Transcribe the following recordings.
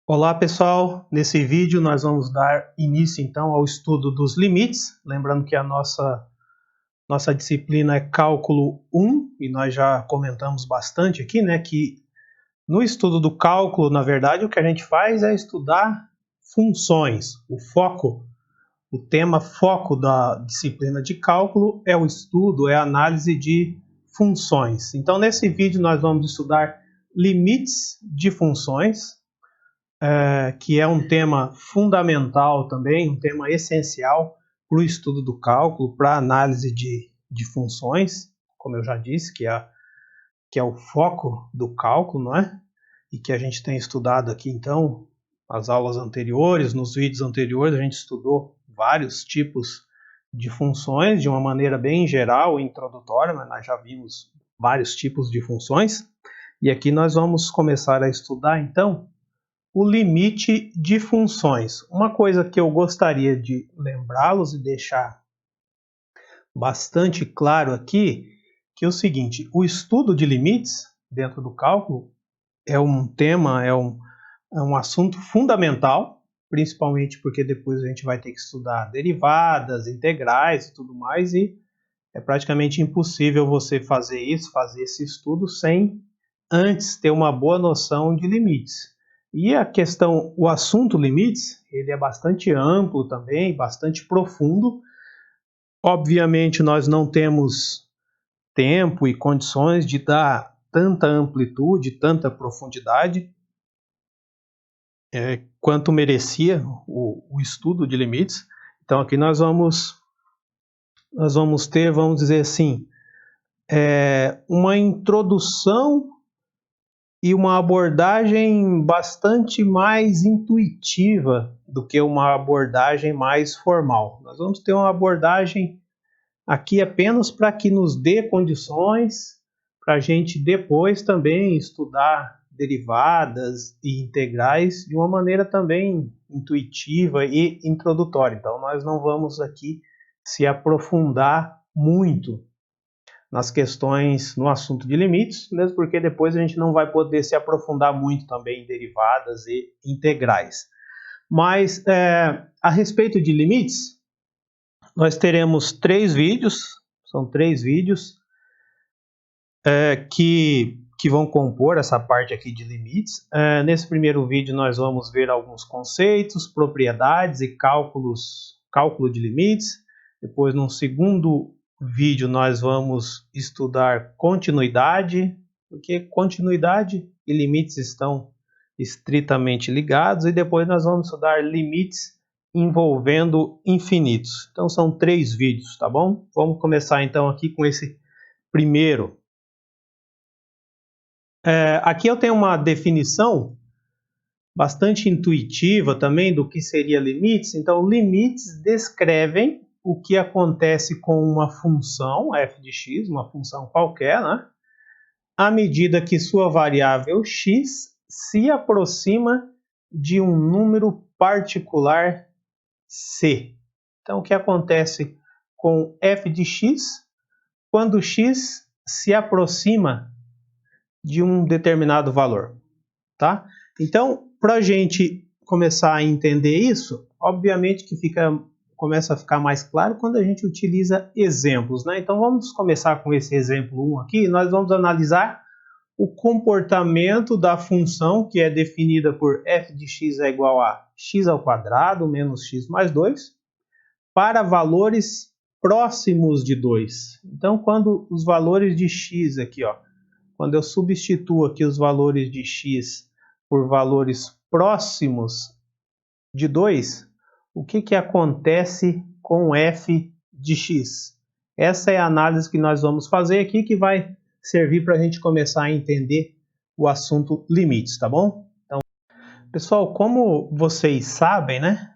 Olá pessoal, nesse vídeo nós vamos dar início então ao estudo dos limites, lembrando que a nossa disciplina é cálculo 1 e nós já comentamos bastante aqui, né, que no estudo do cálculo, na verdade, o que a gente faz é estudar funções. O tema foco da disciplina de cálculo é o estudo, é a análise de funções. Então nesse vídeo nós vamos estudar limites de funções, que é um tema fundamental também, um tema essencial para o estudo do cálculo, para a análise de funções, como eu já disse, que é o foco do cálculo, não é? E que a gente tem estudado aqui, então, nas aulas anteriores, nos vídeos anteriores, a gente estudou vários tipos de funções de uma maneira bem geral e introdutória, mas nós já vimos vários tipos de funções. E aqui nós vamos começar a estudar, então, o limite de funções. Uma coisa que eu gostaria de lembrá-los e deixar bastante claro aqui, que é o seguinte: o estudo de limites dentro do cálculo é um tema, é um assunto fundamental, principalmente porque depois a gente vai ter que estudar derivadas, integrais e tudo mais, e é praticamente impossível você fazer esse estudo sem antes ter uma boa noção de limites. E o assunto limites, ele é bastante amplo também, bastante profundo. Obviamente nós não temos tempo e condições de dar tanta amplitude, tanta profundidade, quanto merecia o estudo de limites. Então aqui nós vamos ter, vamos dizer assim, uma introdução e uma abordagem bastante mais intuitiva do que uma abordagem mais formal. Nós vamos ter uma abordagem aqui apenas para que nos dê condições para a gente depois também estudar derivadas e integrais de uma maneira também intuitiva e introdutória. Então nós não vamos aqui se aprofundar muito nas questões, no assunto de limites, mesmo porque depois a gente não vai poder se aprofundar muito também em derivadas e integrais. Mas a respeito de limites, nós teremos 3 vídeos, são 3 vídeos que vão compor essa parte aqui de limites. Nesse primeiro vídeo nós vamos ver alguns conceitos, propriedades e cálculo de limites. Depois, num segundo vídeo, nós vamos estudar continuidade, porque continuidade e limites estão estritamente ligados, e depois nós vamos estudar limites envolvendo infinitos. Então são 3 vídeos, tá bom? Vamos começar então aqui com esse primeiro. Aqui eu tenho uma definição bastante intuitiva também do que seria limites. Então, limites descrevem o que acontece com uma função f de x, uma função qualquer, né? À medida que sua variável x se aproxima de um número particular c. Então, o que acontece com f de x quando x se aproxima de um determinado valor, tá? Então, para a gente começar a entender isso, obviamente que começa a ficar mais claro quando a gente utiliza exemplos, né? Então vamos começar com esse exemplo 1 aqui. Nós vamos analisar o comportamento da função que é definida por f de x é igual a x ao quadrado menos x mais 2 para valores próximos de 2. Então, quando os valores de x aqui, ó, quando eu substituo aqui os valores de x por valores próximos de 2, o que acontece com f de x? Essa é a análise que nós vamos fazer aqui, que vai servir para a gente começar a entender o assunto limites, tá bom? Então, pessoal, como vocês sabem, né?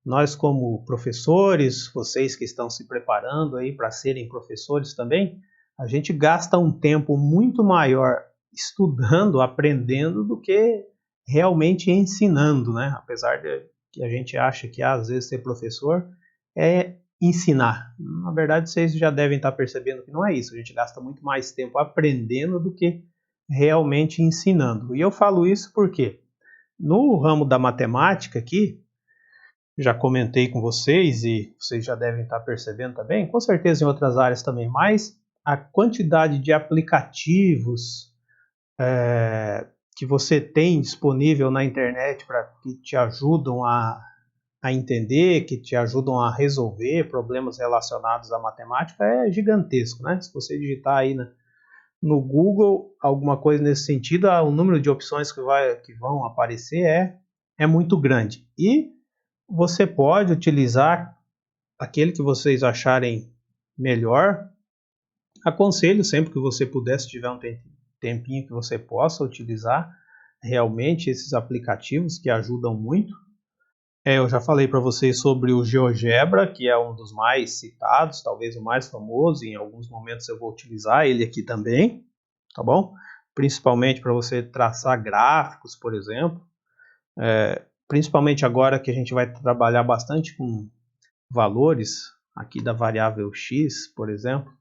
Nós como professores, vocês que estão se preparando aí para serem professores também, a gente gasta um tempo muito maior estudando, aprendendo, do que realmente ensinando, né? Apesar de que a gente acha que às vezes ser professor é ensinar. Na verdade, vocês já devem estar percebendo que não é isso. A gente gasta muito mais tempo aprendendo do que realmente ensinando. E eu falo isso porque No ramo da matemática aqui, já comentei com vocês e vocês já devem estar percebendo também, com certeza em outras áreas também, mas a quantidade de aplicativos que você tem disponível na internet para que te ajudam a entender, que te ajudam a resolver problemas relacionados à matemática é gigantesco, né? Se você digitar aí no Google alguma coisa nesse sentido, o número de opções que vão aparecer é muito grande. E você pode utilizar aquele que vocês acharem melhor. Aconselho sempre que você puder, se tiver um tempinho que você possa utilizar realmente esses aplicativos que ajudam muito. Eu já falei para vocês sobre o GeoGebra, que é um dos mais citados, talvez o mais famoso, e em alguns momentos eu vou utilizar ele aqui também, tá bom? Principalmente para você traçar gráficos, por exemplo. Principalmente agora que a gente vai trabalhar bastante com valores, aqui da variável x, por exemplo,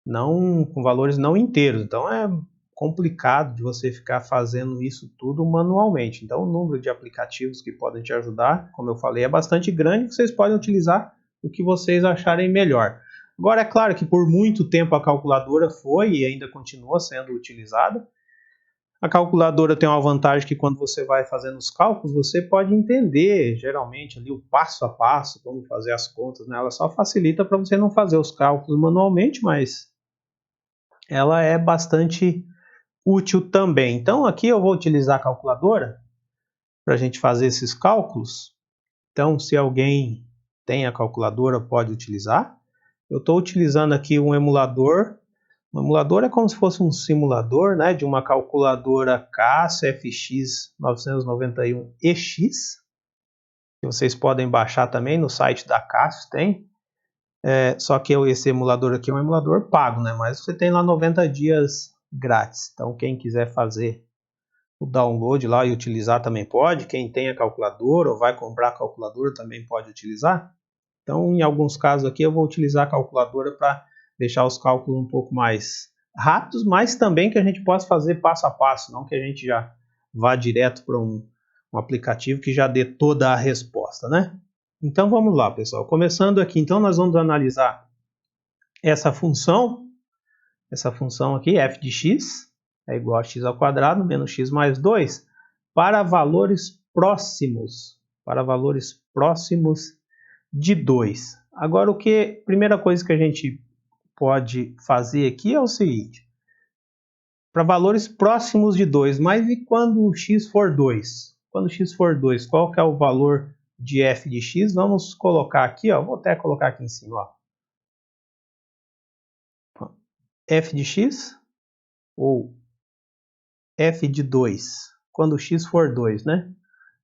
não com valores não inteiros. Então é complicado de você ficar fazendo isso tudo manualmente. Então o número de aplicativos que podem te ajudar, como eu falei, é bastante grande. Vocês podem utilizar o que vocês acharem melhor. Agora é claro que por muito tempo a calculadora foi e ainda continua sendo utilizada. A calculadora tem uma vantagem que quando você vai fazendo os cálculos, você pode entender geralmente ali o passo a passo, como fazer as contas, né? Ela só facilita para você não fazer os cálculos manualmente, mas ela é bastante útil também. Então aqui eu vou utilizar a calculadora para a gente fazer esses cálculos. Então se alguém tem a calculadora, pode utilizar. Eu estou utilizando aqui um emulador. Um emulador é como se fosse um simulador, né, de uma calculadora Casio FX 991EX, que vocês podem baixar também no site da Casio, tem. Só que esse emulador aqui é um emulador pago, né, mas você tem lá 90 dias grátis. Então quem quiser fazer o download lá e utilizar também pode. Quem tem a calculadora ou vai comprar a calculadora também pode utilizar. Então, em alguns casos aqui, eu vou utilizar a calculadora para deixar os cálculos um pouco mais rápidos, mas também que a gente possa fazer passo a passo, não que a gente já vá direto para um aplicativo que já dê toda a resposta, né? Então, vamos lá, pessoal. Começando aqui, então, nós vamos analisar essa função aqui, f de x, é igual a x ao quadrado menos x mais 2, para valores próximos de 2. Agora, primeira coisa que a gente pode fazer aqui é o seguinte: para valores próximos de 2, mas e quando x for 2? Quando x for 2, qual que é o valor de f de x? Vamos colocar aqui, ó, vou até colocar aqui em cima, ó. F de x ou f de 2, quando x for 2, né?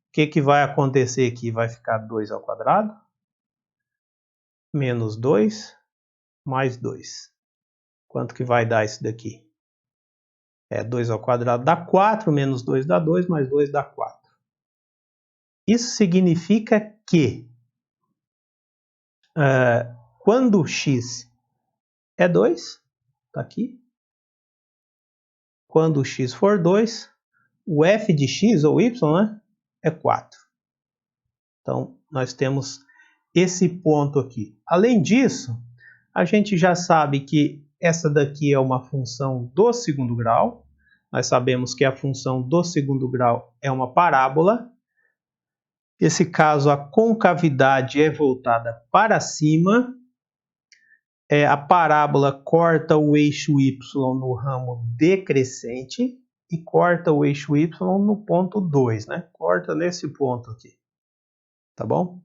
O que vai acontecer aqui? Vai ficar 2 ao quadrado menos 2 mais 2. Quanto que vai dar isso daqui? 2 ao quadrado dá 4, menos 2 dá 2, mais 2 dá 4. Isso significa que quando x é 2, está aqui, quando x for 2, o f de x, ou y, né, é 4. Então, nós temos esse ponto aqui. Além disso, a gente já sabe que essa daqui é uma função do segundo grau. Nós sabemos que a função do segundo grau é uma parábola. Nesse caso, a concavidade é voltada para cima. A parábola corta o eixo y no ramo decrescente e corta o eixo y no ponto 2, né? Corta nesse ponto aqui, tá bom?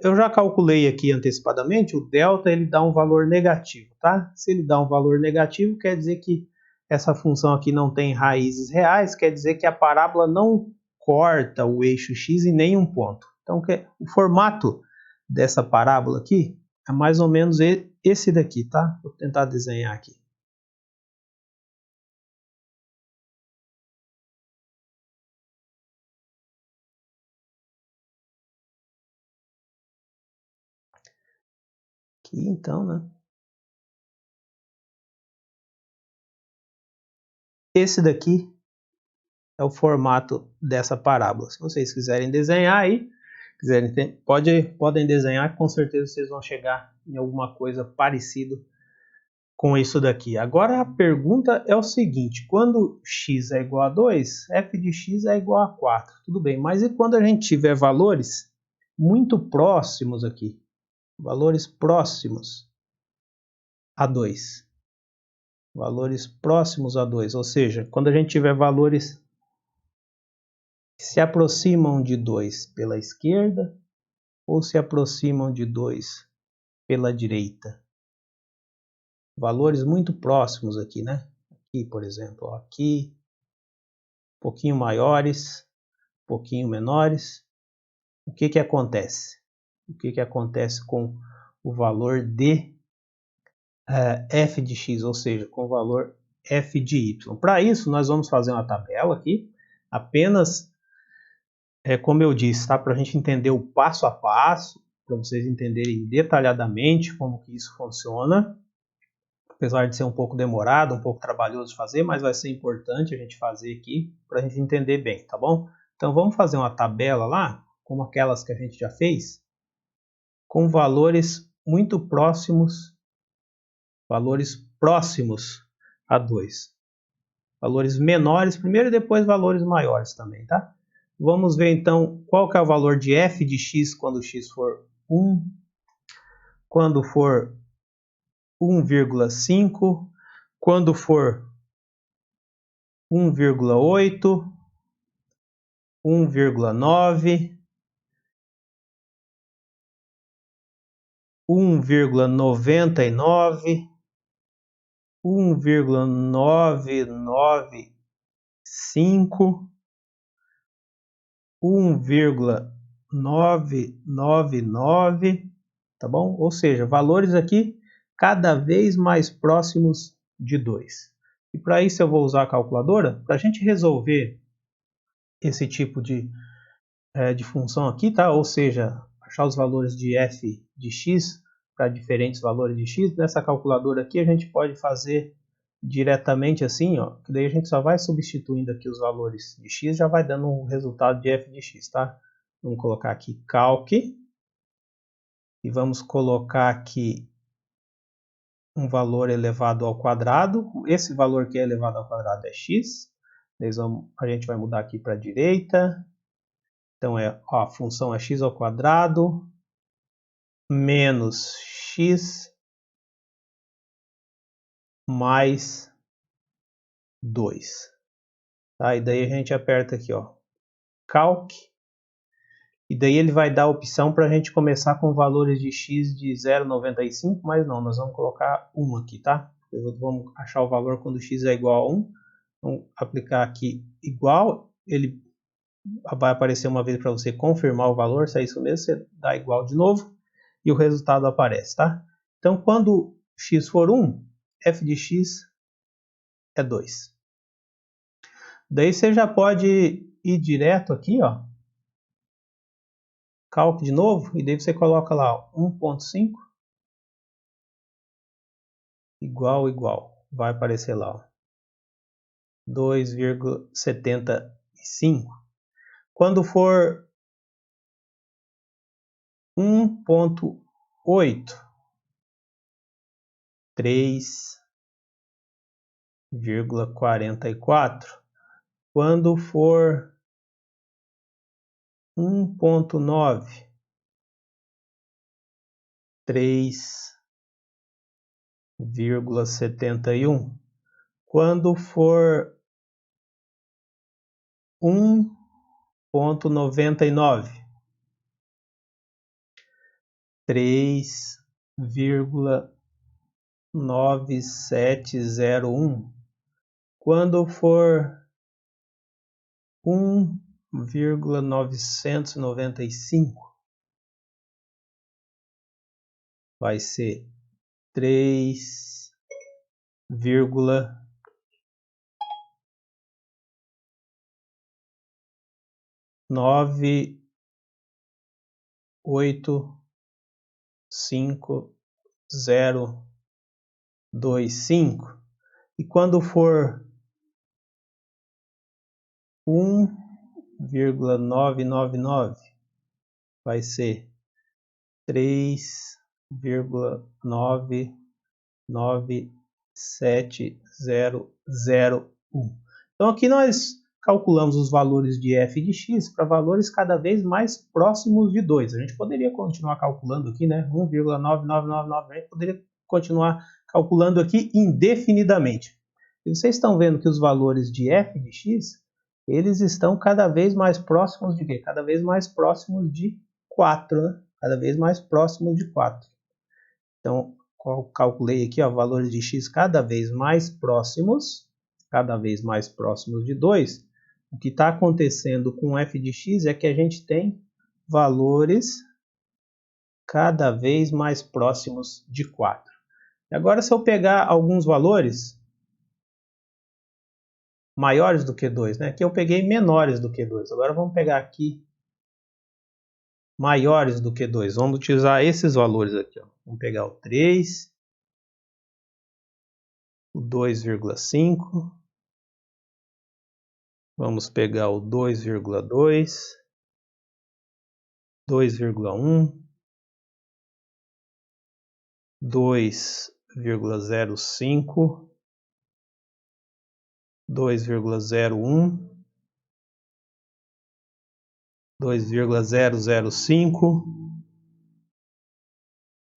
Eu já calculei aqui antecipadamente, o delta ele dá um valor negativo, tá? Se ele dá um valor negativo, quer dizer que essa função aqui não tem raízes reais, quer dizer que a parábola não corta o eixo x em nenhum ponto. Então, o formato dessa parábola aqui é mais ou menos esse daqui, tá? Vou tentar desenhar aqui. Aqui, então, né? Esse daqui é o formato dessa parábola. Se vocês quiserem desenhar aí, podem desenhar, com certeza vocês vão chegar em alguma coisa parecida com isso daqui. Agora a pergunta é o seguinte: quando x é igual a 2, f de x é igual a 4. Tudo bem, mas e quando a gente tiver valores muito próximos aqui? Valores próximos a 2. Valores próximos a 2, ou seja, quando a gente tiver valores que se aproximam de 2 pela esquerda ou se aproximam de 2 pela direita. Valores muito próximos aqui, né? Aqui, por exemplo, aqui, um pouquinho maiores, um pouquinho menores. O que que acontece? O que que acontece com o valor de f de x, ou seja, com o valor f de y? Para isso, nós vamos fazer uma tabela aqui, apenas, como eu disse, tá? Para a gente entender o passo a passo, para vocês entenderem detalhadamente como que isso funciona. Apesar de ser um pouco demorado, um pouco trabalhoso de fazer, mas vai ser importante a gente fazer aqui para a gente entender bem, tá bom? Então vamos fazer uma tabela lá, como aquelas que a gente já fez, com valores muito próximos, valores próximos a 2. Valores menores primeiro e depois valores maiores também, tá? Vamos ver então qual que é o valor de f de x quando x for 1, quando for 1,5, quando for 1,8, 1,9, 1,99, 1,995, 1,999, tá bom? Ou seja, valores aqui cada vez mais próximos de 2. E para isso eu vou usar a calculadora para a gente resolver esse tipo de função aqui, tá? Ou seja, achar os valores de f de x para diferentes valores de x. Nessa calculadora aqui a gente pode fazer diretamente assim, ó, que daí a gente só vai substituindo aqui os valores de x, já vai dando um resultado de f de x, tá? Vamos colocar aqui calc e vamos colocar aqui um valor elevado ao quadrado. Esse valor que é elevado ao quadrado é x. A gente vai mudar aqui para a direita. Então, a função é x ao quadrado menos x mais 2. Tá? E daí a gente aperta aqui, ó, calc. E daí ele vai dar a opção para a gente começar com valores de x de 0,95, mas não, nós vamos colocar 1 aqui, tá? Vamos achar o valor quando x é igual a 1. Vamos aplicar aqui igual, ele vai aparecer uma vez para você confirmar o valor, se é isso mesmo, você dá igual de novo e o resultado aparece, tá? Então, quando x for 1, f de x é 2. Daí você já pode ir direto aqui, ó, calc de novo, e daí você coloca lá 1,5 igual, vai aparecer lá, ó, 2,75. Quando for 1,8, 3,44. Quando for 1,9, 3,71. Quando for 1,99, 3,9701. Quando for 1,995, vai ser 3,985,025. E quando for 1,999 vai ser 3,99701. Então aqui nós calculamos os valores de f de x para valores cada vez mais próximos de 2. A gente poderia continuar calculando aqui, né? 1,9999, a gente poderia continuar calculando aqui indefinidamente. E vocês estão vendo que os valores de f de x, eles estão cada vez mais próximos de quê? Cada vez mais próximos de 4, né? Cada vez mais próximos de 4. Então, calculei aqui, ó, valores de x cada vez mais próximos de 2. O que está acontecendo com f de x é que a gente tem valores cada vez mais próximos de 4. E agora, se eu pegar alguns valores maiores do que 2, né? Aqui eu peguei menores do que 2. Agora vamos pegar aqui maiores do que 2. Vamos utilizar esses valores aqui, ó. Vamos pegar o 3, o 2,5. Vamos pegar o 2,2, 2,1, 2,05, 2,01, 2,005,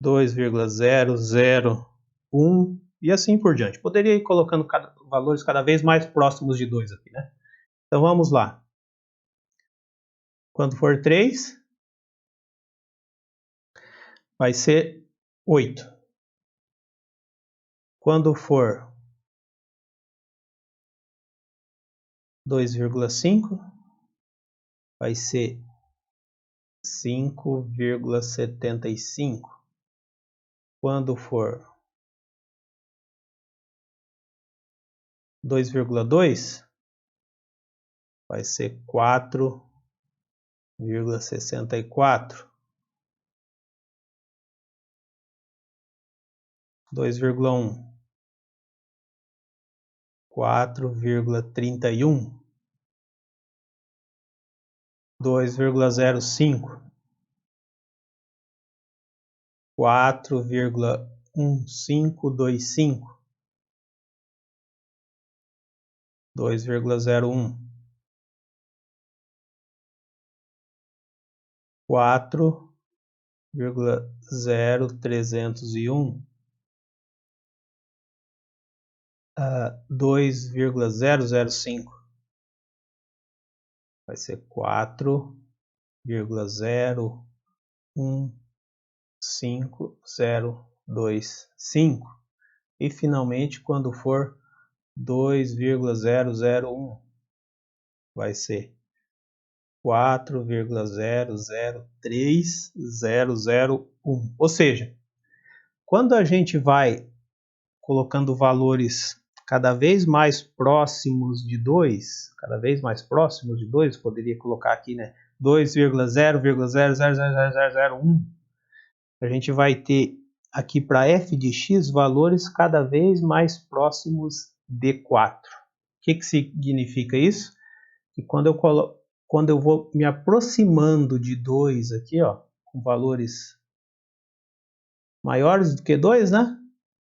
2,001 e assim por diante. Poderia ir colocando valores cada vez mais próximos de 2 aqui, né? Então vamos lá. Quando for 3, vai ser 8. Quando for 2,5, vai ser 5,75. Quando for 2,2, vai ser 4,64. 2,1, 4,31. 2,05, 4,1525. 2,01, 4,0301. 2,005 vai ser 4,015025. E finalmente, quando for 2,001, vai ser 4,003001. Ou seja, quando a gente vai colocando valores cada vez mais próximos de 2, poderia colocar aqui, né, 2,0,0000001, a gente vai ter aqui para f de x valores cada vez mais próximos de 4. O que significa isso? Que quando eu vou me aproximando de 2 aqui, ó, com valores maiores do que 2, né?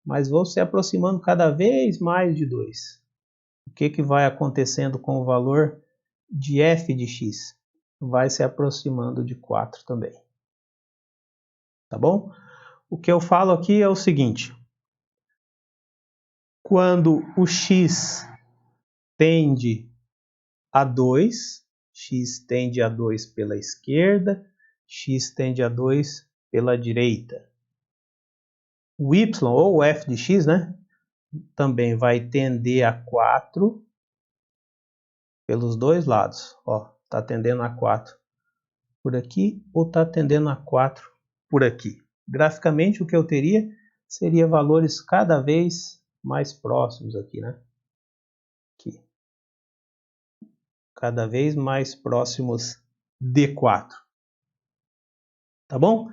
Mas vou se aproximando cada vez mais de 2. O que vai acontecendo com o valor de f de x? Vai se aproximando de 4 também. Tá bom? O que eu falo aqui é o seguinte. Quando o x tende a 2, x tende a 2 pela esquerda, x tende a 2 pela direita. O y, ou o f de x, né, também vai tender a 4 pelos dois lados. Ó, tá tendendo a 4 por aqui ou tá tendendo a 4 por aqui. Graficamente, o que eu teria seria valores cada vez mais próximos aqui, né? Aqui. Cada vez mais próximos de 4. Tá bom?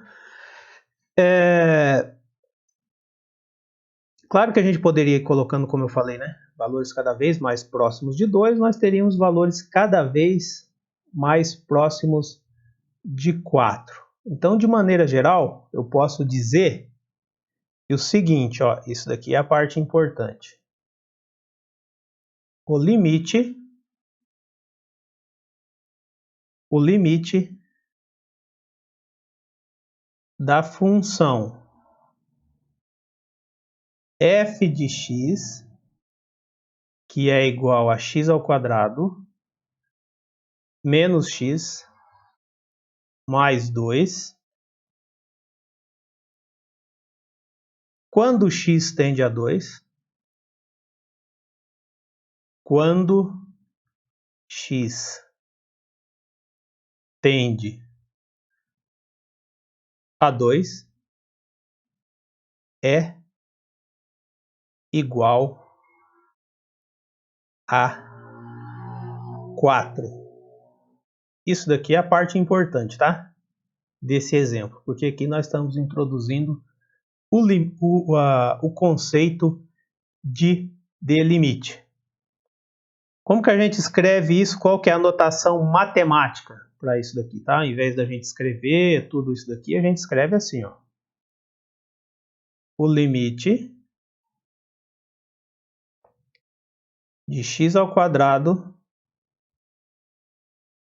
Claro que a gente poderia ir colocando, como eu falei, né? Valores cada vez mais próximos de 2, nós teríamos valores cada vez mais próximos de 4. Então, de maneira geral, eu posso dizer que o seguinte, ó, isso daqui é a parte importante. O limite da função f de x, que é igual a x ao quadrado, menos x mais 2, quando x tende a 2, quando x tende a 2, é igual a 4. Isso daqui é a parte importante, tá? Desse exemplo, porque aqui nós estamos introduzindo o conceito de limite. Como que a gente escreve isso? Qual que é a notação matemática para isso daqui, tá? Ao invés da gente escrever tudo isso daqui, a gente escreve assim, ó. O limite de x ao quadrado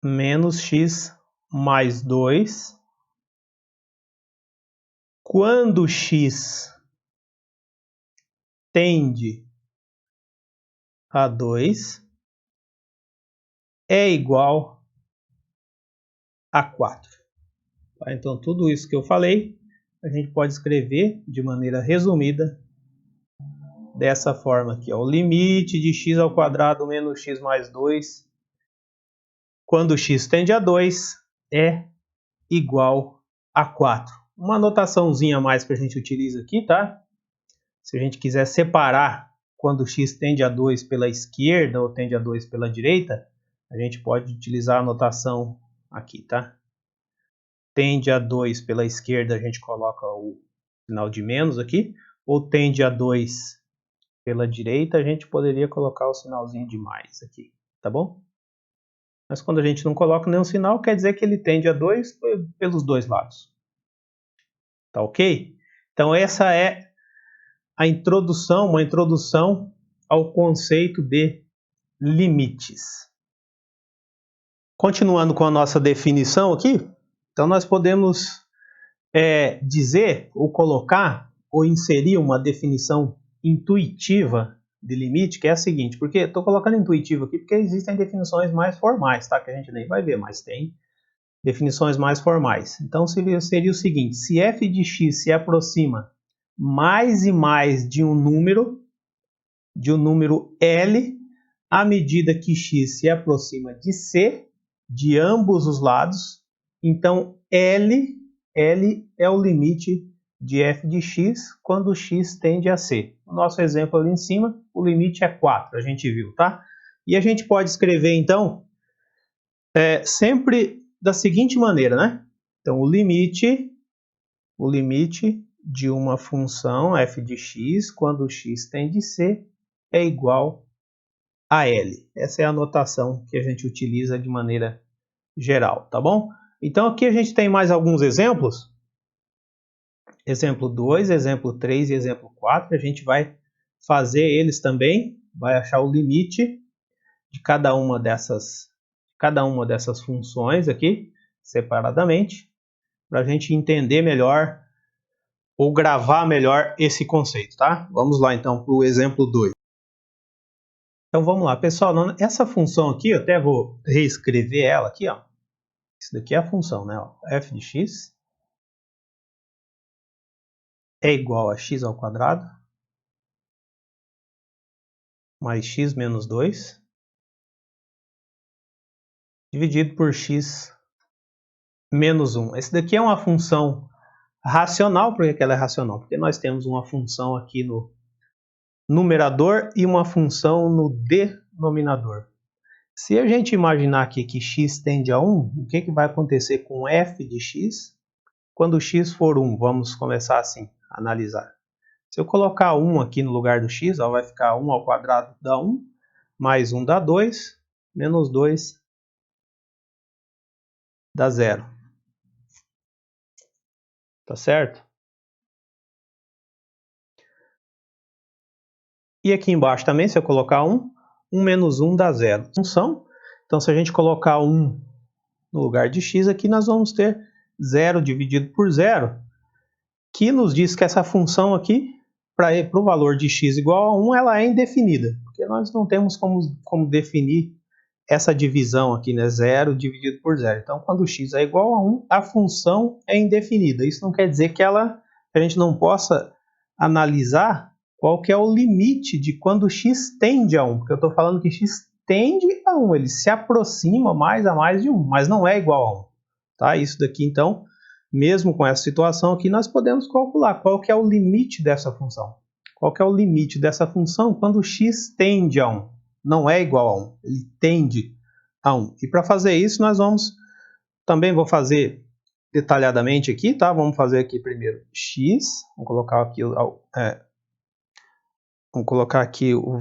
menos x mais 2, quando x tende a 2, é igual a 4. Tá? Então, tudo isso que eu falei, a gente pode escrever de maneira resumida dessa forma aqui, ó. O limite de x ao quadrado menos x mais 2, quando x tende a 2, é igual a 4. Uma anotaçãozinha a mais que a gente utiliza aqui, tá? Se a gente quiser separar quando x tende a 2 pela esquerda ou tende a 2 pela direita, a gente pode utilizar a anotação aqui, tá? Tende a 2 pela esquerda, a gente coloca o sinal de menos aqui, ou tende a 2 pela direita, a gente poderia colocar o sinalzinho de mais aqui, tá bom? Mas quando a gente não coloca nenhum sinal, quer dizer que ele tende a 2 pelos dois lados. Tá ok? Então essa é a introdução, uma introdução ao conceito de limites. Continuando com a nossa definição aqui, então nós podemos dizer ou colocar ou inserir uma definição intuitiva de limite, que é a seguinte, porque estou colocando intuitivo aqui porque existem definições mais formais, tá? Que a gente nem vai ver, mas tem definições mais formais. Então seria o seguinte, se f de x se aproxima mais e mais de um número L, à medida que x se aproxima de C, de ambos os lados, então L é o limite de f de x quando x tende a C. No nosso exemplo ali em cima, o limite é 4, a gente viu, tá? E a gente pode escrever, então, sempre da seguinte maneira, né? Então, o limite de uma função f de x quando x tende a C é igual a L. Essa é a notação que a gente utiliza de maneira geral, tá bom? Então, aqui a gente tem mais alguns exemplos. Exemplo 2, exemplo 3 e exemplo 4. A gente vai fazer eles também, vai achar o limite de cada uma dessas funções aqui, separadamente, para a gente entender melhor ou gravar melhor esse conceito, tá? Vamos lá então para o exemplo 2. Então vamos lá, pessoal, essa função aqui, eu até vou reescrever ela aqui, ó. Isso daqui é a função, né? Ó, f de x é igual a x ao quadrado mais x menos 2 dividido por x menos 1. Esse daqui é uma função racional. Por que ela é racional? Porque nós temos uma função aqui no numerador e uma função no denominador. Se a gente imaginar aqui que x tende a 1, o que vai acontecer com f de x quando x for 1? Vamos começar assim, a analisar. Se eu colocar 1 aqui no lugar do x, ó, vai ficar 1 ao quadrado dá 1, mais 1 dá 2, menos 2 dá 0. Tá certo? E aqui embaixo também, se eu colocar 1, 1 menos 1 dá 0. Função. Então, se a gente colocar 1 no lugar de x, aqui nós vamos ter 0 dividido por 0, que nos diz que essa função aqui, para o valor de x igual a 1, ela é indefinida, porque nós não temos como definir essa divisão aqui, né? 0 dividido por 0. Então, quando x é igual a 1, a função é indefinida. Isso não quer dizer que a gente não possa analisar qual que é o limite de quando x tende a 1, porque eu estou falando que x tende a 1, ele se aproxima mais a mais de 1, mas não é igual a 1. Tá? Isso daqui, então, mesmo com essa situação aqui, nós podemos calcular qual que é o limite dessa função. Qual que é o limite dessa função quando x tende a 1? Não é igual a 1, ele tende a 1. E para fazer isso, nós também vou fazer detalhadamente aqui, tá? Vamos fazer aqui primeiro x, vamos colocar aqui o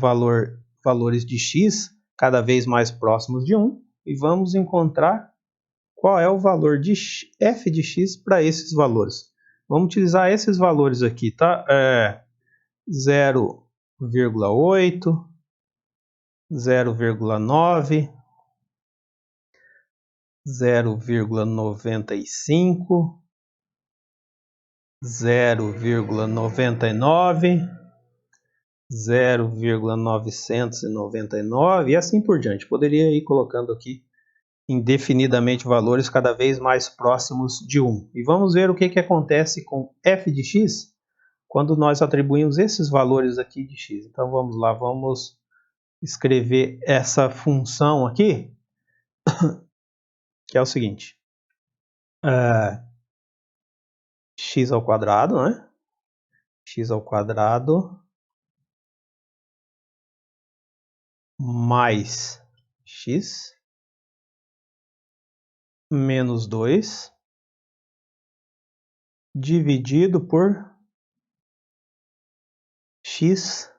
valores de x cada vez mais próximos de 1 e vamos encontrar qual é o valor de f de x para esses valores. Vamos utilizar esses valores aqui, tá? 0,8, 0,9, 0,95, 0,99, 0,999 e assim por diante. Poderia ir colocando aqui indefinidamente valores cada vez mais próximos de 1. E vamos ver o que acontece com f de x quando nós atribuímos esses valores aqui de x. Então vamos lá, vamos escrever essa função aqui, que é o seguinte. X ao quadrado, né? X ao quadrado mais x menos 2 dividido por x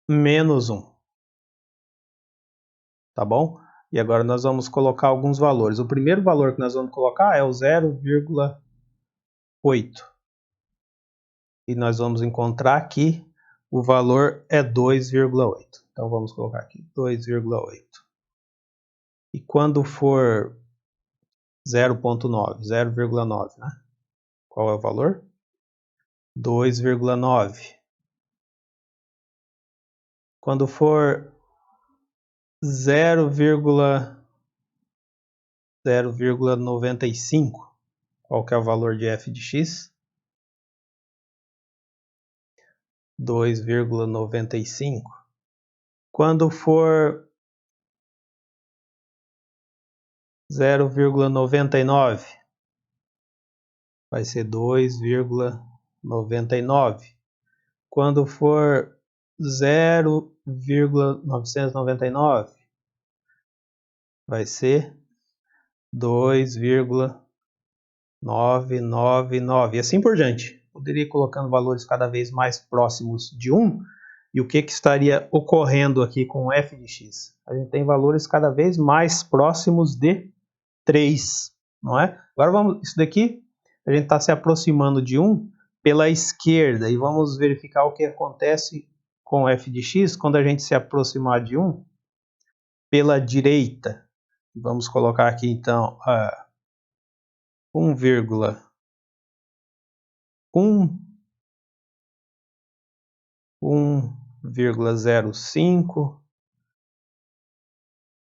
menos 1. Tá bom? E agora nós vamos colocar alguns valores. O primeiro valor que nós vamos colocar é o 0,8. E nós vamos encontrar aqui o valor é 2,8. Então vamos colocar aqui 2,8. E quando for 0,9, 0,9, né? Qual é o valor? 2,9. Quando for 0,95, qual que é o valor de f de x? 2,95. Quando for 0,99, vai ser 2,99. Quando for 0,999, vai ser 2,999 e assim por diante. Poderia ir colocando valores cada vez mais próximos de 1. E o que estaria ocorrendo aqui com f de x? A gente tem valores cada vez mais próximos de 3, não é? Agora vamos, isso daqui, a gente está se aproximando de 1 pela esquerda e vamos verificar o que acontece com f de x quando a gente se aproximar de 1 pela direita. Vamos colocar aqui então 1,05,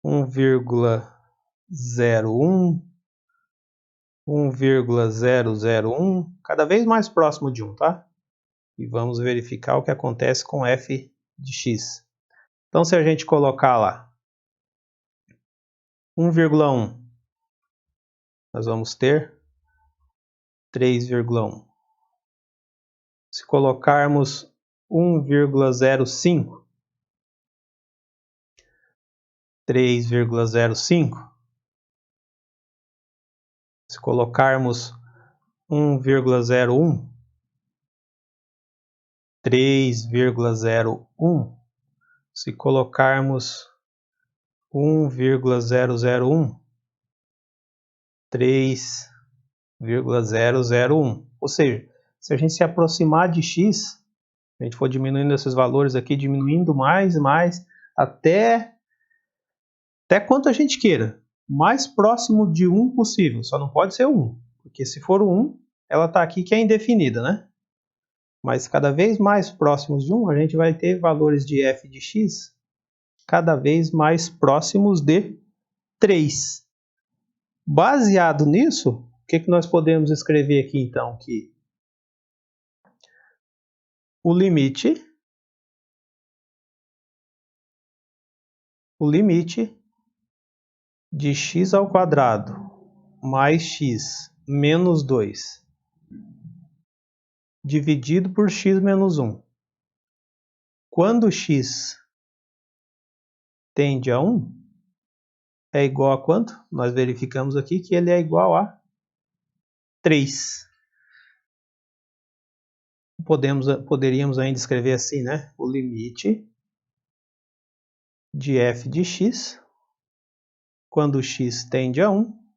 1,01, 1,001, cada vez mais próximo de 1, tá? E vamos verificar o que acontece com f de x. Então, se a gente colocar lá 1,1, nós vamos ter 3,1. Se colocarmos 1,05, 3,05. Se colocarmos 1,01, 3,01, se colocarmos 1,001, 3,001. Ou seja, se a gente se aproximar de x, a gente for diminuindo esses valores aqui, diminuindo mais e mais, até quanto a gente queira, mais próximo de 1 possível, só não pode ser 1, porque se for 1, ela está aqui que é indefinida, né? Mas cada vez mais próximos de 1, a gente vai ter valores de f de x cada vez mais próximos de 3. Baseado nisso, o que nós podemos escrever aqui então? Que o limite de x ao quadrado mais x menos 2 dividido por x menos 1, quando x tende a 1, é igual a quanto? Nós verificamos aqui que ele é igual a 3. Poderíamos ainda escrever assim, né? O limite de f de x, quando x tende a 1,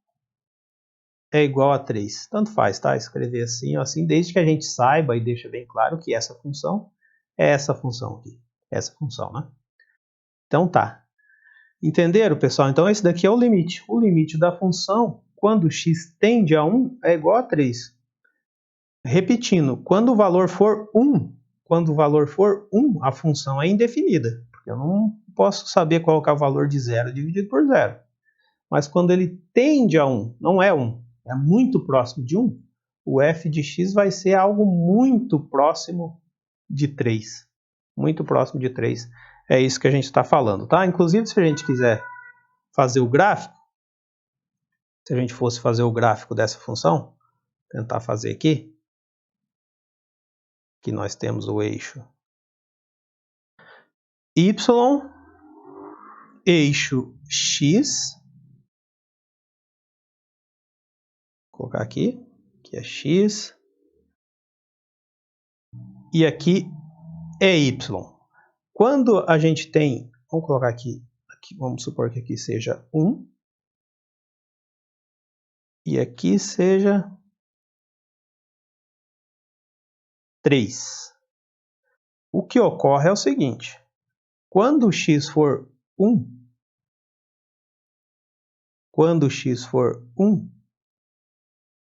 é igual a 3. Tanto faz, tá? Escrever assim ou assim, desde que a gente saiba e deixe bem claro que essa função é essa função aqui. Essa função, né? Então tá. Entenderam, pessoal? Então esse daqui é o limite. O limite da função, quando x tende a 1, é igual a 3. Repetindo, quando o valor for 1, a função é indefinida. Porque eu não posso saber qual é o valor de 0 dividido por 0. Mas quando ele tende a 1, não é 1, é muito próximo de 1, o f de x vai ser algo muito próximo de 3. Muito próximo de 3. É isso que a gente está falando, tá? Inclusive, se a gente quiser fazer o gráfico, se a gente fosse fazer o gráfico dessa função, tentar fazer aqui, que nós temos o eixo y, eixo x, vou colocar aqui, que é x, e aqui é y. Quando a gente tem, vamos colocar aqui, vamos supor que aqui seja 1, e aqui seja 3. O que ocorre é o seguinte, quando x for 1,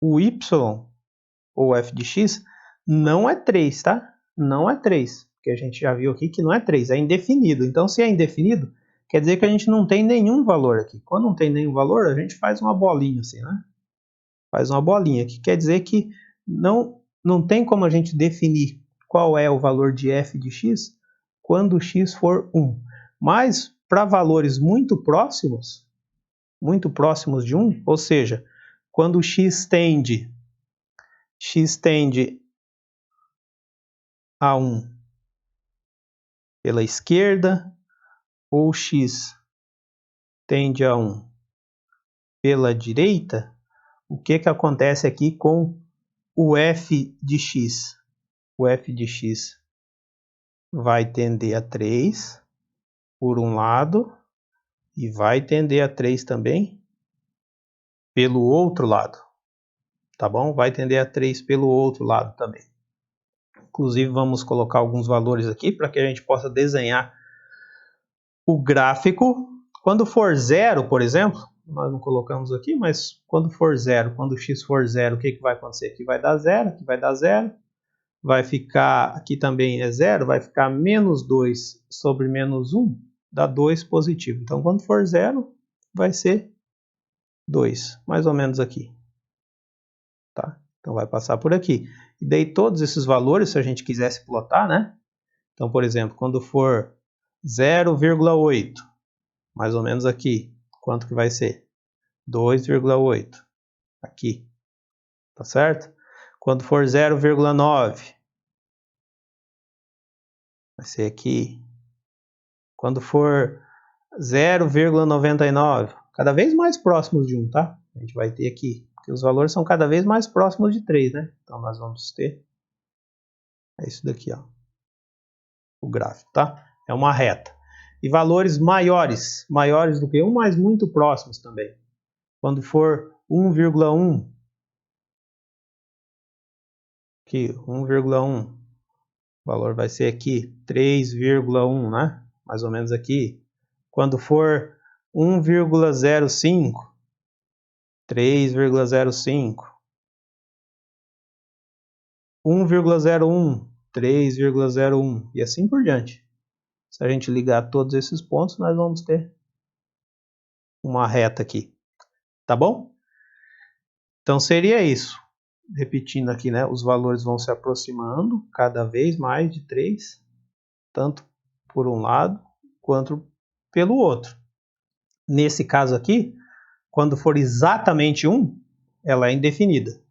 o y, ou f de x, não é 3, tá? Não é 3, porque a gente já viu aqui que não é 3, é indefinido. Então, se é indefinido, quer dizer que a gente não tem nenhum valor aqui. Quando não tem nenhum valor, a gente faz uma bolinha assim, né? Faz uma bolinha, que quer dizer que não tem como a gente definir qual é o valor de f de x quando x for 1. Mas, para valores muito próximos de 1, ou seja, quando x tende a 1 pela esquerda, ou x tende a 1 pela direita, o que acontece aqui com o f de x? O f de x vai tender a 3 por um lado e vai tender a 3 também pelo outro lado, tá bom? Vai tender a 3 pelo outro lado também. Inclusive, vamos colocar alguns valores aqui para que a gente possa desenhar o gráfico. Quando for 0, por exemplo, nós não colocamos aqui, mas quando for 0, quando x for 0, o que vai acontecer? Aqui vai dar 0, aqui vai dar 0. Vai ficar, aqui também é 0, vai ficar menos 2 sobre menos 1, dá 2 positivo. Então, quando for 0, vai ser 2, mais ou menos aqui. Tá? Então, vai passar por aqui. E daí, todos esses valores, se a gente quisesse plotar, né? Então, por exemplo, quando for 0,8, mais ou menos aqui, quanto que vai ser? 2,8, aqui. Tá certo? Quando for 0,9, vai ser aqui. Quando for 0,99, cada vez mais próximos de 1, tá? A gente vai ter aqui, porque os valores são cada vez mais próximos de 3, né? Então, nós vamos ter, é isso daqui, ó. o gráfico, tá? É uma reta. E valores maiores do que 1, mas muito próximos também. Quando for 1,1, aqui, 1,1, o valor vai ser aqui 3,1, né? Mais ou menos aqui. Quando for 1,05, 3,05, 1,01, 3,01 e assim por diante. Se a gente ligar todos esses pontos, nós vamos ter uma reta aqui, tá bom? Então seria isso. Repetindo aqui, né? Os valores vão se aproximando cada vez mais de 3, tanto por um lado quanto pelo outro. Nesse caso aqui, quando for exatamente 1, ela é indefinida.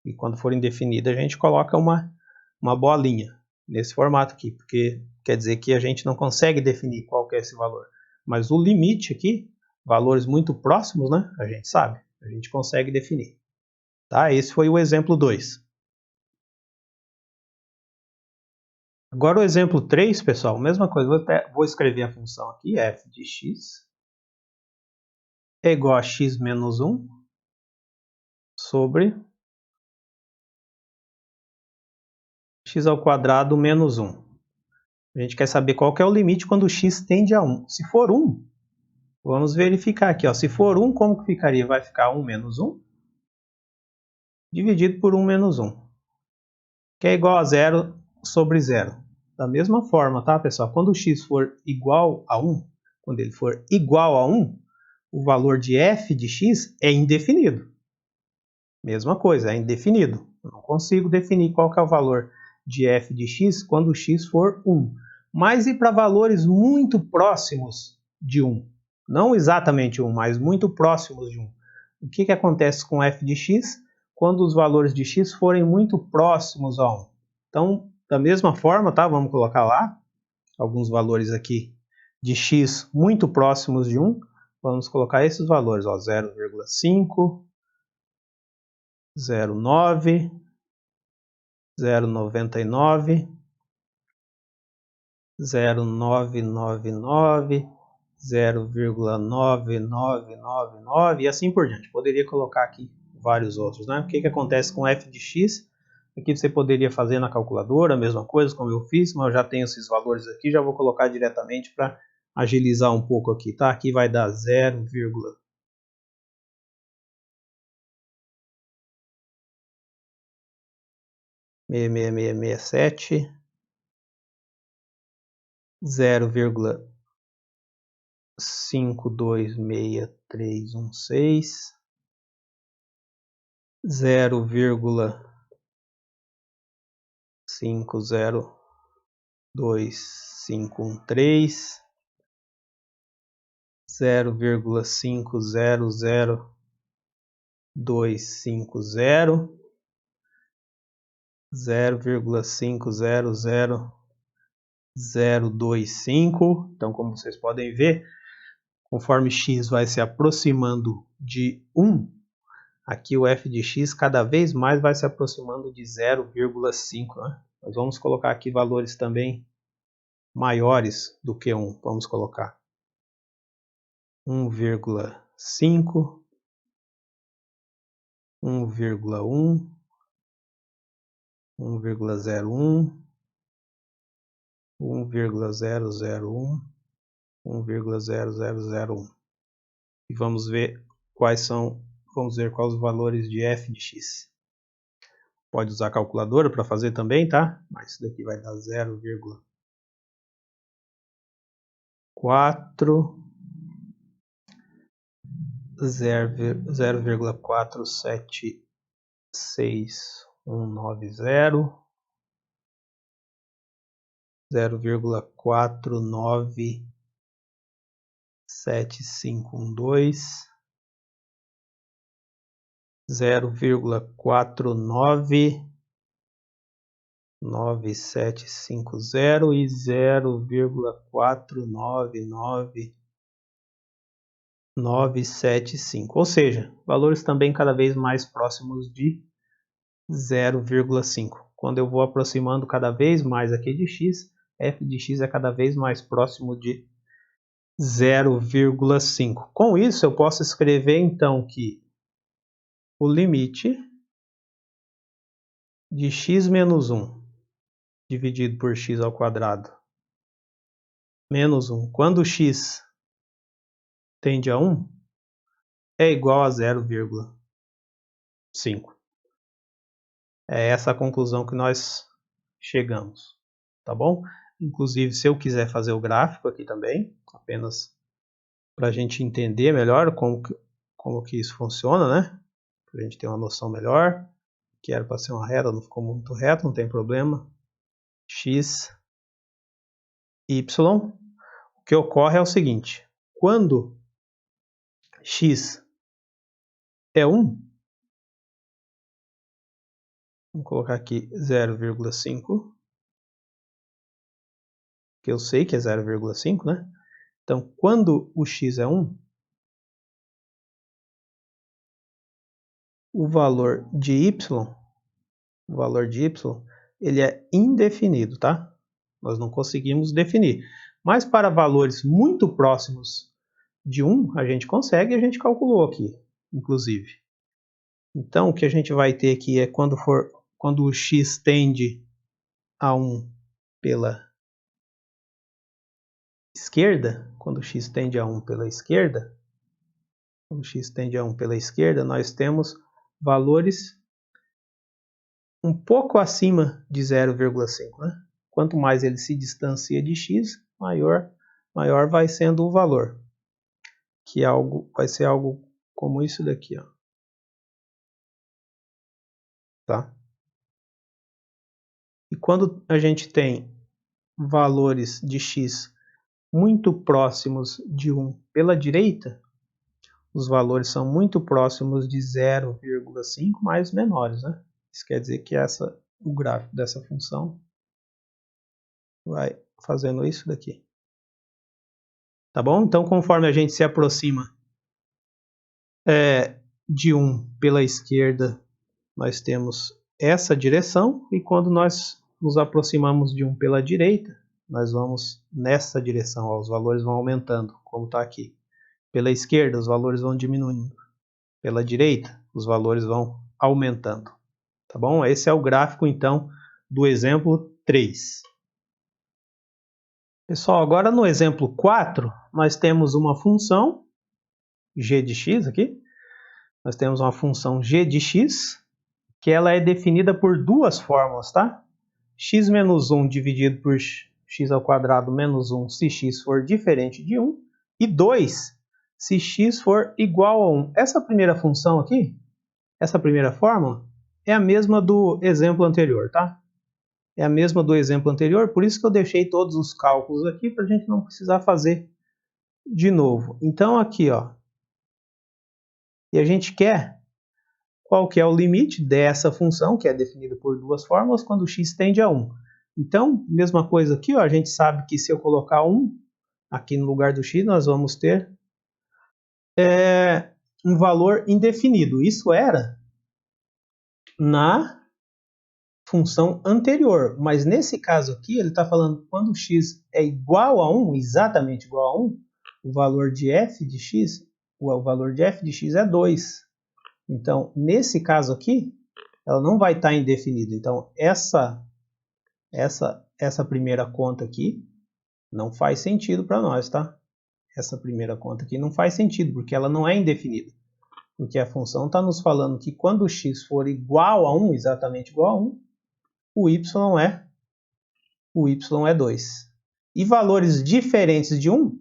E quando for indefinida, a gente coloca uma bolinha nesse formato aqui, porque quer dizer que a gente não consegue definir qual que é esse valor. Mas o limite aqui, valores muito próximos, né? A gente sabe, a gente consegue definir. Tá? Esse foi o exemplo 2. Agora o exemplo 3, pessoal, mesma coisa. Vou escrever a função aqui, f de x é igual a x menos 1 sobre x ao quadrado menos 1. A gente quer saber qual que é o limite quando x tende a 1. Se for 1, vamos verificar aqui. Ó. Se for 1, como que ficaria? Vai ficar 1 menos 1 dividido por 1 menos 1, que é igual a 0 sobre 0. Da mesma forma, tá, pessoal? Quando x for igual a 1, quando ele for igual a 1, o valor de f de x é indefinido. Mesma coisa, é indefinido. Eu não consigo definir qual que é o valor de f de x quando x for 1. Mas e para valores muito próximos de 1? Não exatamente 1, mas muito próximos de 1. O que acontece com f de x quando os valores de x forem muito próximos a 1? Então, da mesma forma, tá? Vamos colocar lá alguns valores aqui de x muito próximos de 1. Vamos colocar esses valores, 0,5, 0,9, 0,99, 0,999, 0,9999 e assim por diante. Poderia colocar aqui vários outros, né? O que acontece com f de x? Aqui você poderia fazer na calculadora, a mesma coisa como eu fiz, mas eu já tenho esses valores aqui, já vou colocar diretamente para agilizar um pouco aqui, tá? Aqui vai dar 0,66667, 0,526316, 0,502513, 0,500250, 0,500025. Então, como vocês podem ver, conforme x vai se aproximando de 1, aqui o f de x cada vez mais vai se aproximando de 0,5. Né? Nós vamos colocar aqui valores também maiores do que 1. Vamos colocar 1,5, 1,1, 1,01, 1,001, 1,0001. E vamos ver quais os valores de f de x. Pode usar a calculadora para fazer também, tá? Mas isso daqui vai dar 0,4, 0,47690, 0,497512, 0,499750 e 0,499975. Ou seja, valores também cada vez mais próximos de 0,5. Quando eu vou aproximando cada vez mais aqui de x, f de x é cada vez mais próximo de 0,5. Com isso, eu posso escrever, então, que o limite de x menos 1 dividido por x ao quadrado menos 1, quando x tende a 1, é igual a 0,5. É essa a conclusão que nós chegamos, tá bom? Inclusive, se eu quiser fazer o gráfico aqui também, apenas para a gente entender melhor como que isso funciona, né? Para a gente ter uma noção melhor, que era para ser uma reta, não ficou muito reto, não tem problema. X, Y. O que ocorre é o seguinte, quando x é 1, vamos colocar aqui 0,5, que eu sei que é 0,5, né? Então, quando o x é 1, o valor de y, ele é indefinido, tá? Nós não conseguimos definir. Mas para valores muito próximos de 1, a gente consegue e a gente calculou aqui, inclusive. Então, o que a gente vai ter aqui é quando o x tende a 1 pela esquerda, quando x tende a 1 pela esquerda, nós temos valores um pouco acima de 0,5, né? Quanto mais ele se distancia de x, maior vai sendo o valor, que vai ser algo como isso daqui, ó. Tá? E quando a gente tem valores de x muito próximos de 1 pela direita, os valores são muito próximos de 0,5 mais menores, né? Isso quer dizer que o gráfico dessa função vai fazendo isso daqui. Tá bom? Então, conforme a gente se aproxima de 1 pela esquerda, nós temos essa direção, e quando nós nos aproximamos de 1 pela direita, nós vamos nessa direção, ó, os valores vão aumentando, como está aqui. Pela esquerda, os valores vão diminuindo. Pela direita, os valores vão aumentando. Tá bom? Esse é o gráfico, então, do exemplo 3. Pessoal, agora no exemplo 4, nós temos uma função g de x aqui. Nós temos uma função g de x, que ela é definida por duas fórmulas, tá? X menos 1 dividido por x ao quadrado menos 1, se x for diferente de 1, e 2, se x for igual a 1. Essa primeira função aqui, essa primeira fórmula, é a mesma do exemplo anterior, tá? É a mesma do exemplo anterior, por isso que eu deixei todos os cálculos aqui, para a gente não precisar fazer de novo. Então aqui, ó, e a gente quer qual que é o limite dessa função, que é definida por duas fórmulas, quando x tende a 1. Então, mesma coisa aqui, ó, a gente sabe que se eu colocar 1 aqui no lugar do x, nós vamos ter um valor indefinido. Isso era na função anterior, mas nesse caso aqui, ele está falando que quando x é igual a 1, exatamente igual a 1, o valor de f de x, é 2. Então, nesse caso aqui, ela não vai estar indefinida. Então, essa primeira conta aqui não faz sentido para nós, tá? Essa primeira conta aqui não faz sentido, porque ela não é indefinida. Porque a função está nos falando que quando o x for igual a 1, exatamente igual a 1, o y é 2. E valores diferentes de 1,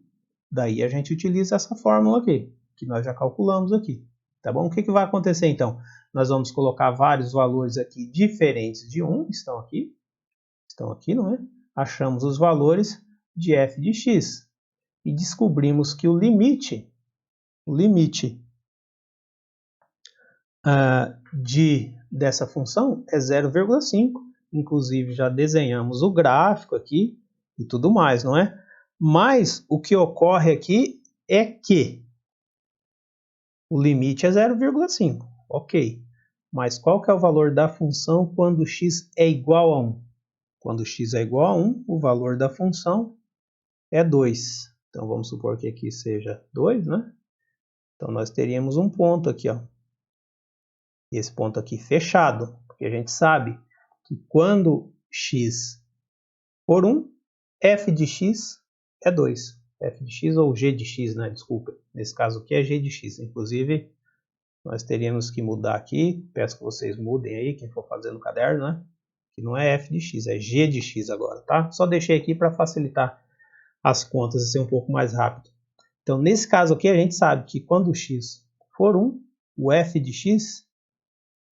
daí a gente utiliza essa fórmula aqui, que nós já calculamos aqui. Tá bom? O que vai acontecer então? Nós vamos colocar vários valores aqui diferentes de 1, estão aqui, não é? Achamos os valores de f de x e descobrimos que o limite dessa função é 0,5. Inclusive já desenhamos o gráfico aqui e tudo mais, não é? Mas o que ocorre aqui é que o limite é 0,5, ok. Mas qual que é o valor da função quando x é igual a 1? Quando x é igual a 1, o valor da função é 2. Então, vamos supor que aqui seja 2, né? Então, nós teríamos um ponto aqui, ó. E esse ponto aqui fechado, porque a gente sabe que quando x for 1, f de x é 2. F de x ou g de x, né? Desculpa. Nesse caso aqui é g de x. Inclusive, nós teríamos que mudar aqui. Peço que vocês mudem aí, quem for fazer no caderno, né? Que não é f de x, é g de x agora, tá? Só deixei aqui para facilitar as contas e ser um pouco mais rápido. Então, nesse caso aqui, a gente sabe que quando x for 1, o f de x,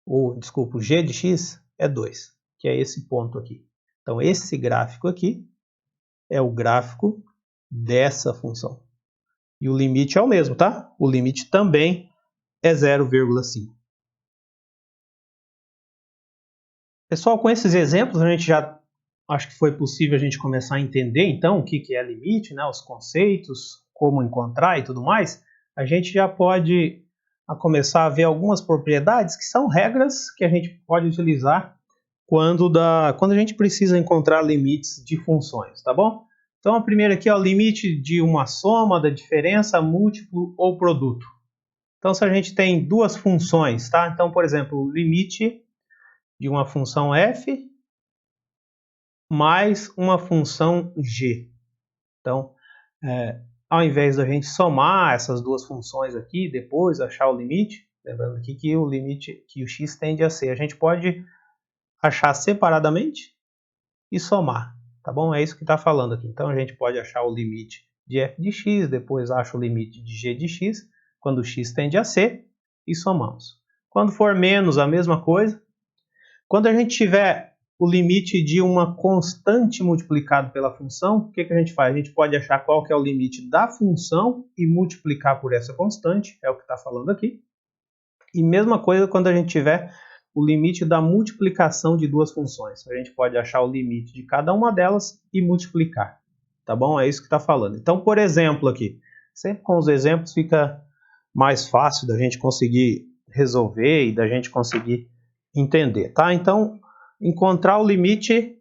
ou, desculpa, o g de x é 2, que é esse ponto aqui. Então, esse gráfico aqui é o gráfico dessa função. E o limite é o mesmo, tá? O limite também é 0,5. Pessoal, com esses exemplos, a gente já acho que foi possível a gente começar a entender, então, o que é limite, né? Os conceitos, como encontrar e tudo mais. A gente já pode começar a ver algumas propriedades que são regras que a gente pode utilizar quando a gente precisa encontrar limites de funções, tá bom? Então, a primeira aqui é o limite de uma soma, da diferença, múltiplo ou produto. Então, se a gente tem duas funções, tá? Então, por exemplo, o limite de uma função f mais uma função g. Então, ao invés da gente somar essas duas funções aqui, depois achar o limite, lembrando aqui que o limite que o x tende a ser, a gente pode achar separadamente e somar, tá bom? É isso que está falando aqui. Então, a gente pode achar o limite de f de x, depois acha o limite de g de x, quando x tende a c, e somamos. Quando for menos, a mesma coisa. Quando a gente tiver o limite de uma constante multiplicado pela função, o que a gente faz? A gente pode achar qual que é o limite da função e multiplicar por essa constante, é o que está falando aqui. E mesma coisa quando a gente tiver o limite da multiplicação de duas funções. A gente pode achar o limite de cada uma delas e multiplicar. Tá bom? É isso que está falando. Então, por exemplo aqui, sempre com os exemplos fica mais fácil da gente conseguir resolver e da gente conseguir entender, tá? Então, encontrar o limite,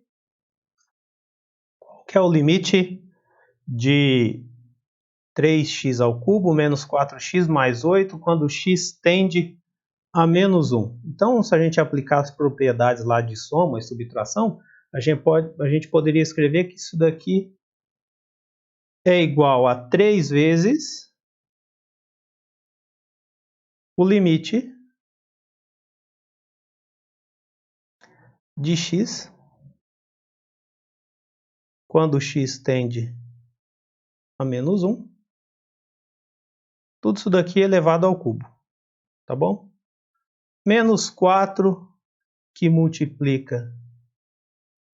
qual que é o limite de 3x ao cubo menos 4x mais 8 quando x tende a menos 1. Então, se a gente aplicar as propriedades lá de soma e subtração, a gente poderia escrever que isso daqui é igual a 3 vezes o limite de x quando x tende a menos 1. Tudo isso daqui elevado ao cubo, tá bom? Menos 4 que multiplica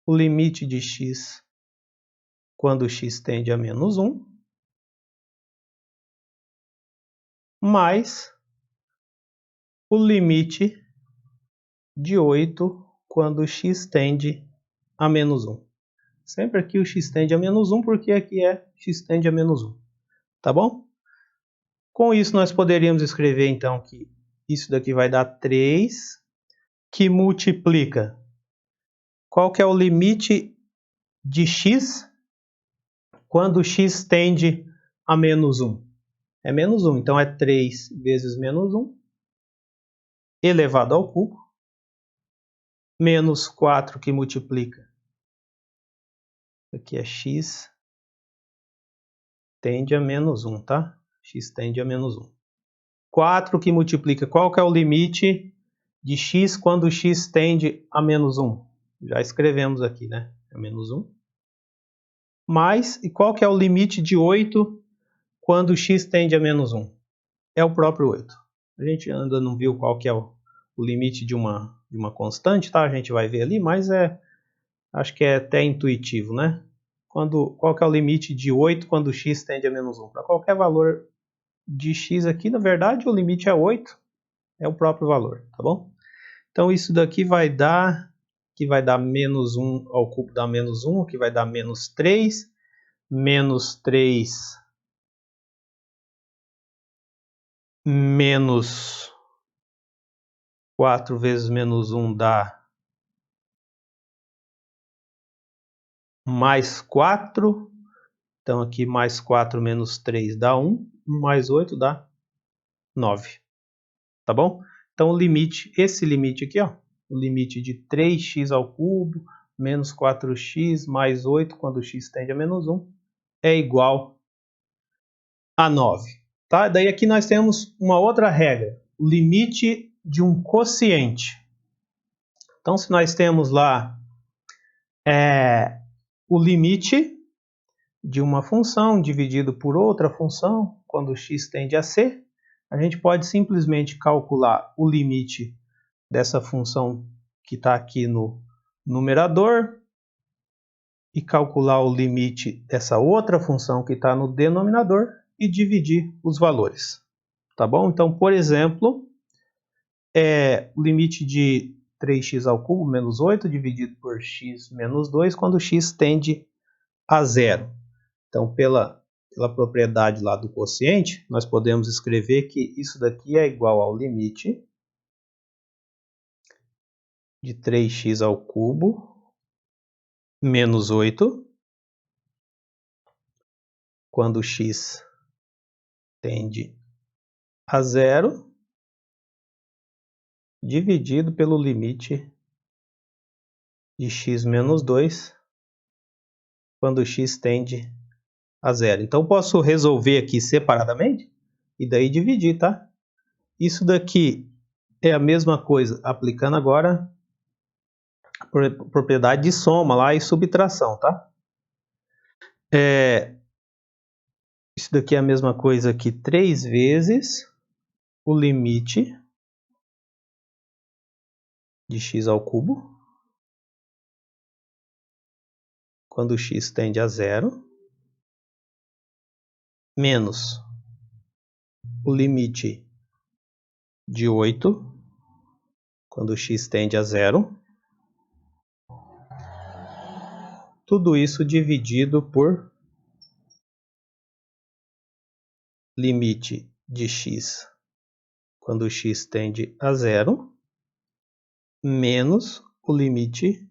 o limite de x quando x tende a menos 1, mais o limite de 8 quando x tende a menos 1. Sempre aqui o x tende a menos 1, porque aqui é x tende a menos 1. Tá bom? Com isso, nós poderíamos escrever, então, que isso daqui vai dar 3, que multiplica. Qual que é o limite de x quando x tende a menos 1? É menos 1, então é 3 vezes menos 1, elevado ao cubo, menos 4 que multiplica. Aqui é x tende a menos 1, tá? X tende a menos 1. 4 que multiplica. Qual que é o limite de x quando x tende a menos 1? Já escrevemos aqui, né? É menos 1. Mais, e qual que é o limite de 8 quando x tende a menos 1? É o próprio 8. A gente ainda não viu qual que é o limite de uma constante, tá? A gente vai ver ali, mas acho que é até intuitivo, né? Qual que é o limite de 8 quando x tende a menos 1? Para qualquer valor de x aqui, na verdade, o limite é 8, é o próprio valor, tá bom? Então, isso daqui vai dar, que vai dar menos 1 ao cubo dá menos 1, que vai dar menos 3, menos 3, menos 4 vezes menos 1 dá mais 4. Então, aqui mais 4 menos 3 dá 1. 1 mais 8 dá 9. Tá bom? Então, o limite, esse limite aqui, ó, o limite de 3x ao cubo menos 4x mais 8, quando x tende a menos 1, é igual a 9. Tá? Daí aqui nós temos uma outra regra, o limite de um quociente. Então, se nós temos lá o limite de uma função dividido por outra função, quando x tende a c, a gente pode simplesmente calcular o limite dessa função que está aqui no numerador e calcular o limite dessa outra função que está no denominador e dividir os valores. Tá bom? Então, por exemplo, o limite de 3x ao cubo menos 8 dividido por x menos 2 quando x tende a zero. Então, pela propriedade lá do quociente, nós podemos escrever que isso daqui é igual ao limite de 3x ao cubo menos 8 quando x tende a zero dividido pelo limite de x menos 2 quando x tende a zero. Então, posso resolver aqui separadamente e daí dividir, tá? Isso daqui é a mesma coisa, aplicando agora a propriedade de soma lá e subtração, tá? Isso daqui é a mesma coisa que 3 vezes o limite de x ao cubo quando x tende a zero menos o limite de 8 quando x tende a zero, tudo isso dividido por limite de x quando x tende a zero menos o limite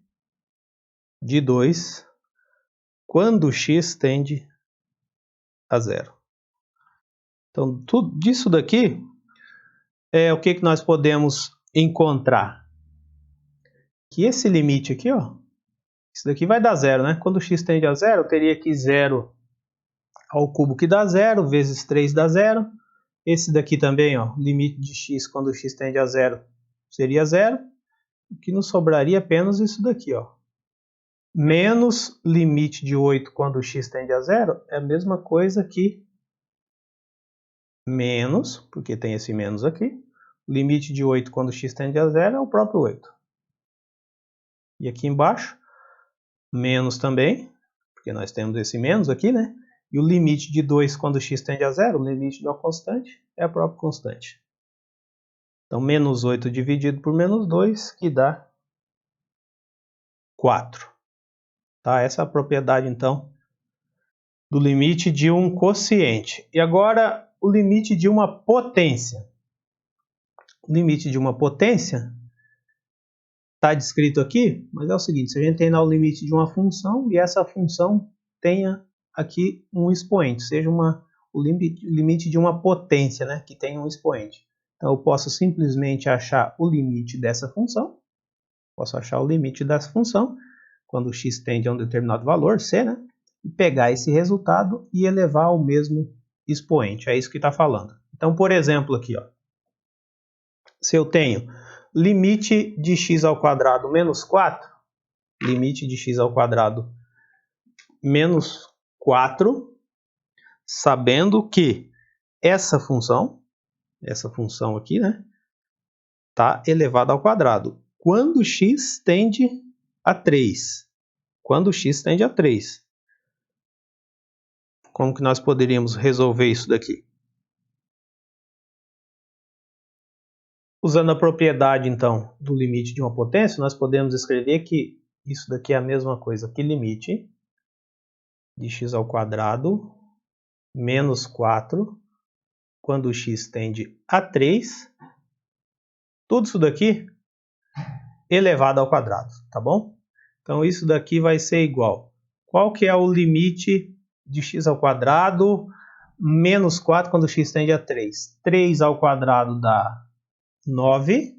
de 2 quando x tende a zero. Então, tudo disso daqui é o que nós podemos encontrar. Que esse limite aqui, ó, isso daqui vai dar zero, né? Quando x tende a zero, eu teria que 0 ao cubo que dá 0, vezes 3 dá 0. Esse daqui também, ó, limite de x quando x tende a zero seria 0. O que nos sobraria apenas isso daqui, ó. Menos limite de 8 quando x tende a zero é a mesma coisa que menos, porque tem esse menos aqui, limite de 8 quando x tende a zero é o próprio 8. E aqui embaixo, menos também, porque nós temos esse menos aqui, né? E o limite de 2 quando x tende a zero, o limite de uma constante, é a própria constante. Então, menos 8 dividido por menos 2, que dá 4. Tá? Essa é a propriedade, então, do limite de um quociente. E agora, o limite de uma potência. O limite de uma potência está descrito aqui, mas é o seguinte, se a gente tem lá o limite de uma função e essa função tenha aqui um expoente, seja o limite de uma potência, né, que tenha um expoente. Então, eu posso simplesmente achar o limite dessa função, posso achar o limite dessa função, quando x tende a um determinado valor, c, né, e pegar esse resultado e elevar ao mesmo expoente, é isso que está falando. Então, por exemplo, aqui, ó, se eu tenho limite de x ao quadrado menos 4, limite de x ao quadrado menos 4, sabendo que essa função aqui, né, está elevada ao quadrado. Quando x tende a 3. Quando x tende a 3. Como que nós poderíamos resolver isso daqui? Usando a propriedade, então, do limite de uma potência, nós podemos escrever que isso daqui é a mesma coisa que limite de x ao quadrado menos 4 quando x tende a 3. Tudo isso daqui elevado ao quadrado, tá bom? Então, isso daqui vai ser igual. qual que é o limite de x ao quadrado menos 4 quando x tende a 3? 3 ao quadrado dá 9.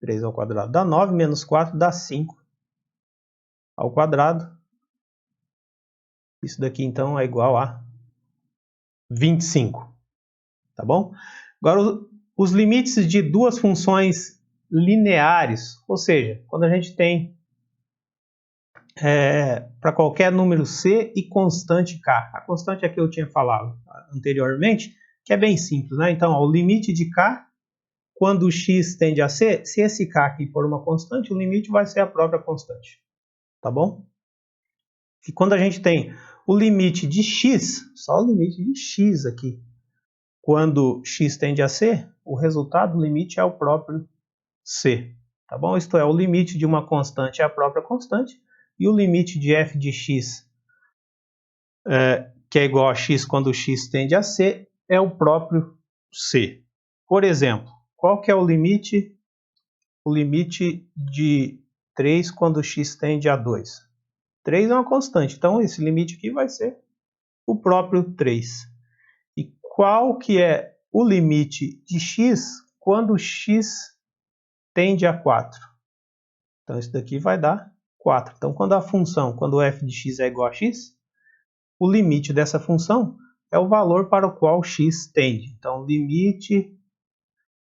3 ao quadrado dá 9, menos 4 dá 5 ao quadrado. Isso daqui, então, é igual a 25. Tá bom? Agora, os limites de duas funções lineares, ou seja, quando a gente tem para qualquer número c e constante k. A constante é que eu tinha falado anteriormente, que é bem simples, né? Então, ó, o limite de k, quando o x tende a c, se esse k aqui for uma constante, o limite vai ser a própria constante. Tá bom? E quando a gente tem o limite de x, só o limite de x aqui, quando x tende a c, o resultado do limite é o próprio c. Tá bom? Isto é, o limite de uma constante é a própria constante, e o limite de f de x, que é igual a x quando x tende a c, é o próprio c. Por exemplo, qual que é o limite? O limite de 3 quando x tende a 2. 3 é uma constante, então esse limite aqui vai ser o próprio 3. E qual que é o limite de x quando x tende a 4? Então isso daqui vai dar 4. Então quando a função, quando o f de x é igual a x, o limite dessa função é o valor para o qual x tende. Então limite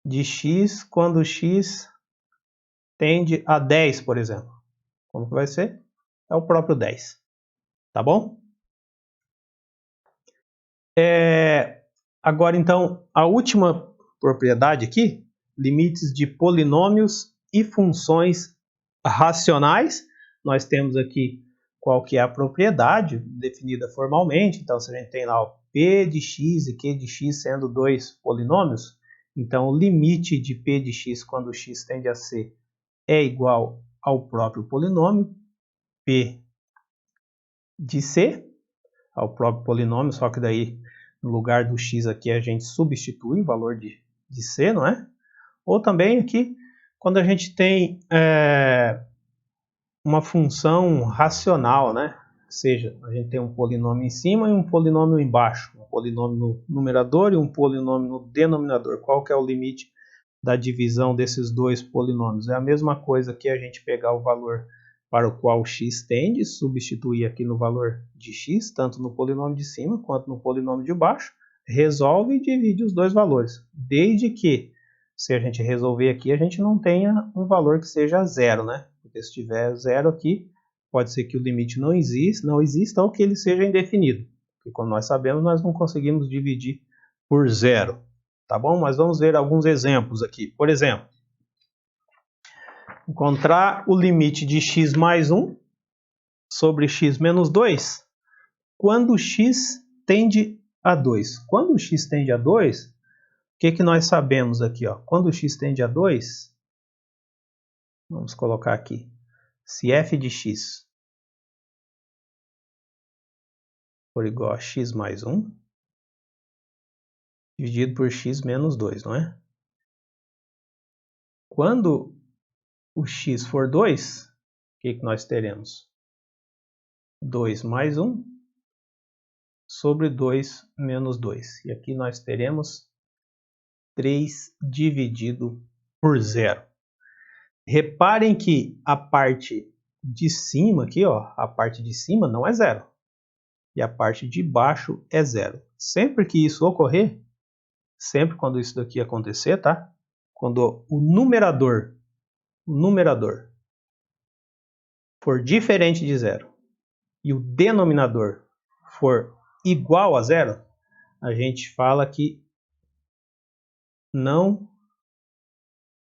de x quando x tende a 10, por exemplo. Como que vai ser? É o próprio 10. Tá bom? Agora, então, a última propriedade aqui, limites de polinômios e funções racionais. Nós temos aqui qual que é a propriedade definida formalmente. Então, se a gente tem lá o p de x e q de x sendo dois polinômios, então o limite de p de x quando x tende a c é igual ao próprio polinômio p de c, ao próprio polinômio, só que daí no lugar do x aqui a gente substitui o valor de c, não é? Ou também aqui, quando a gente tem uma função racional, né? Ou seja, a gente tem um polinômio em cima e um polinômio embaixo. Um polinômio no numerador e um polinômio no denominador. Qual que é o limite da divisão desses dois polinômios? É a mesma coisa que a gente pegar o valor para o qual x tende, substituir aqui no valor de x, tanto no polinômio de cima quanto no polinômio de baixo, resolve e divide os dois valores. Desde que, se a gente resolver aqui, a gente não tenha um valor que seja zero, né? Porque se tiver zero aqui, pode ser que o limite não exista ou que ele seja indefinido. Porque como nós sabemos, nós não conseguimos dividir por zero. Tá bom? Mas vamos ver alguns exemplos aqui. Por exemplo, encontrar o limite de x mais 1 sobre x menos 2 quando x tende a 2. Quando x tende a 2, o que nós sabemos aqui? Ó? Quando x tende a 2, vamos colocar aqui, se f de x for igual a x mais 1, dividido por x menos 2, não é? Quando o x for 2, o que nós teremos? 2 mais 1 sobre 2 menos 2. E aqui nós teremos 3 dividido por 0. Reparem que a parte de cima aqui, ó, a parte de cima não é 0. E a parte de baixo é 0. Sempre que isso ocorrer, sempre quando isso daqui acontecer, tá? Quando o numerador for diferente de 0 e o denominador for igual a 0, a gente fala que não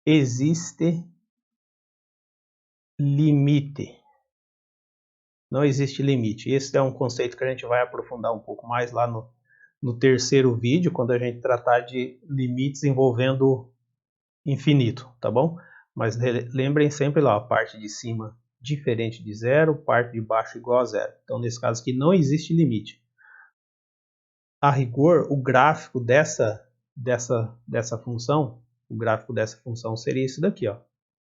existe limite. Não existe limite. Esse é um conceito que a gente vai aprofundar um pouco mais lá no terceiro vídeo, quando a gente tratar de limites envolvendo infinito, tá bom? Mas lembrem sempre lá, a parte de cima diferente de 0, parte de baixo igual a 0. Então, nesse caso aqui, não existe limite. A rigor, o gráfico dessa função, o gráfico dessa função seria esse daqui, ó,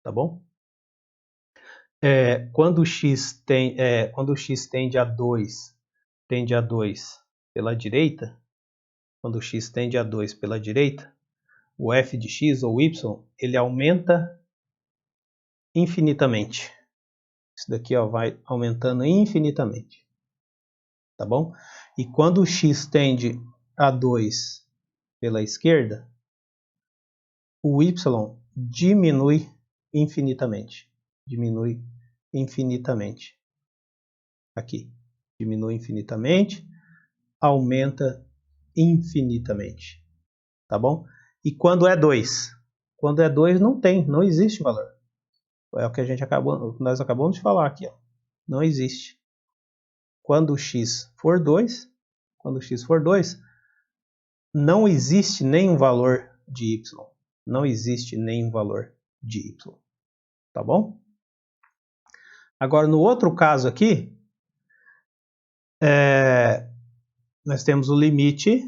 tá bom? quando o x tende a 2 pela direita, quando o x tende a 2 pela direita, o f de x ou y, ele aumenta infinitamente. Isso daqui ó, vai aumentando infinitamente. Tá bom? E quando o x tende a 2 pela esquerda, o y diminui infinitamente. Diminui infinitamente. Aqui. Diminui infinitamente, aumenta infinitamente. Tá bom? E quando é 2? Quando é 2 não existe valor. É o que nós acabamos de falar aqui. Ó. Não existe. Quando o x for 2, não existe nenhum valor de y. Não existe nenhum valor de y. Tá bom? Agora, no outro caso aqui, nós temos o limite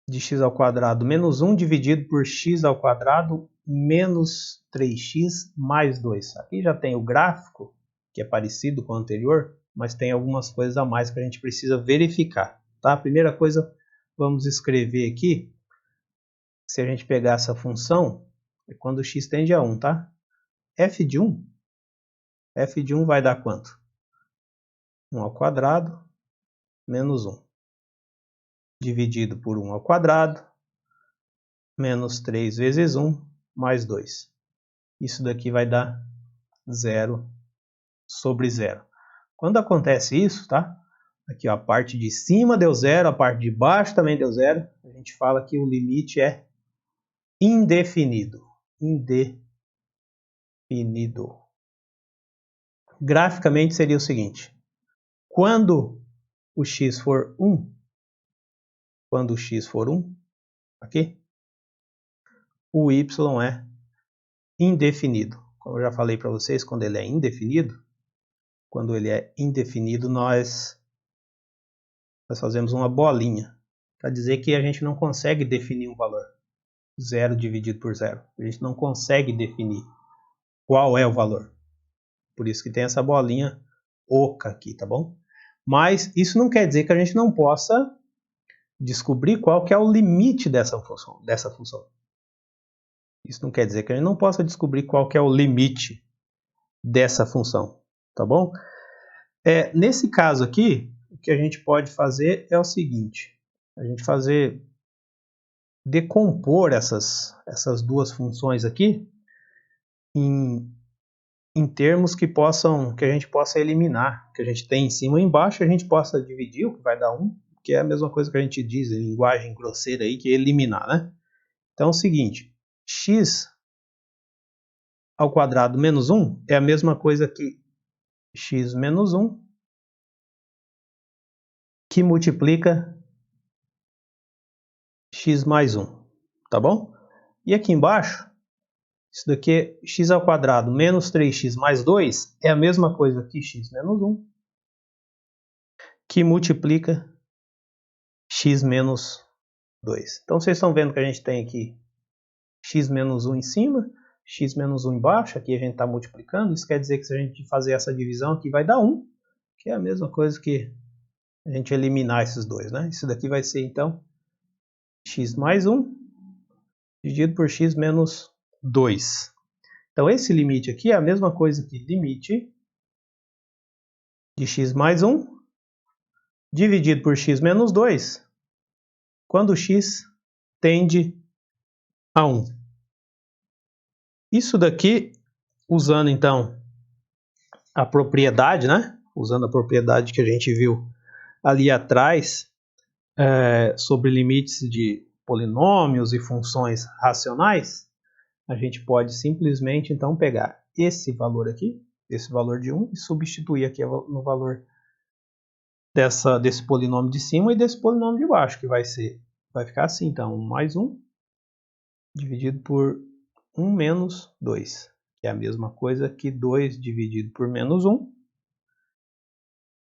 de x ao quadrado menos 1 dividido por x ao quadrado menos 3x mais 2. Aqui já tem o gráfico, que é parecido com o anterior, mas tem algumas coisas a mais que a gente precisa verificar. Tá? A primeira coisa, vamos escrever aqui, se a gente pegar essa função, é quando x tende a 1, tá? f de 1 vai dar quanto? 1 ao quadrado menos 1. Dividido por 1 ao quadrado, menos 3 vezes 1, mais 2. Isso daqui vai dar 0 sobre 0. Quando acontece isso, tá? Aqui ó, a parte de cima deu 0, a parte de baixo também deu 0. A gente fala que o limite é indefinido. Indefinido. Graficamente seria o seguinte. Quando o x for 1, aqui, o y é indefinido. Como eu já falei para vocês, quando ele é indefinido, nós fazemos uma bolinha, para dizer que a gente não consegue definir um valor. 0 dividido por 0. A gente não consegue definir qual é o valor. Por isso que tem essa bolinha oca aqui, tá bom? Mas isso não quer dizer que a gente não possa descobrir qual que é o limite dessa função. Isso não quer dizer que a gente não possa descobrir qual que é o limite dessa função, tá bom? Nesse caso aqui, o que a gente pode fazer é o seguinte, a gente decompor essas duas funções aqui em termos que a gente possa eliminar, que a gente tem em cima e embaixo, a gente possa dividir, o que vai dar 1, que é a mesma coisa que a gente diz em linguagem grosseira aí, que é eliminar, né? Então é o seguinte, x ao quadrado menos 1 é a mesma coisa que x menos 1, que multiplica x mais 1, tá bom? E aqui embaixo, isso daqui é x ao quadrado menos 3x mais 2, é a mesma coisa que x menos 1, que multiplica x menos 2. Então, vocês estão vendo que a gente tem aqui x menos 1 em cima, x menos 1 embaixo, aqui a gente está multiplicando, isso quer dizer que se a gente fazer essa divisão aqui vai dar 1, que é a mesma coisa que a gente eliminar esses dois, né? Isso daqui vai ser, então, x mais 1 dividido por x menos 2. Então, esse limite aqui é a mesma coisa que limite de x mais 1 dividido por x menos 2, quando x tende a 1. Isso daqui, usando então a propriedade, né? Usando a propriedade que a gente viu ali atrás, sobre limites de polinômios e funções racionais, a gente pode simplesmente então pegar esse valor aqui, esse valor de 1, e substituir aqui no valor desse polinômio de cima e desse polinômio de baixo, que vai ficar assim, então, 1 mais 1 dividido por 1 menos 2, que é a mesma coisa que 2 dividido por menos 1,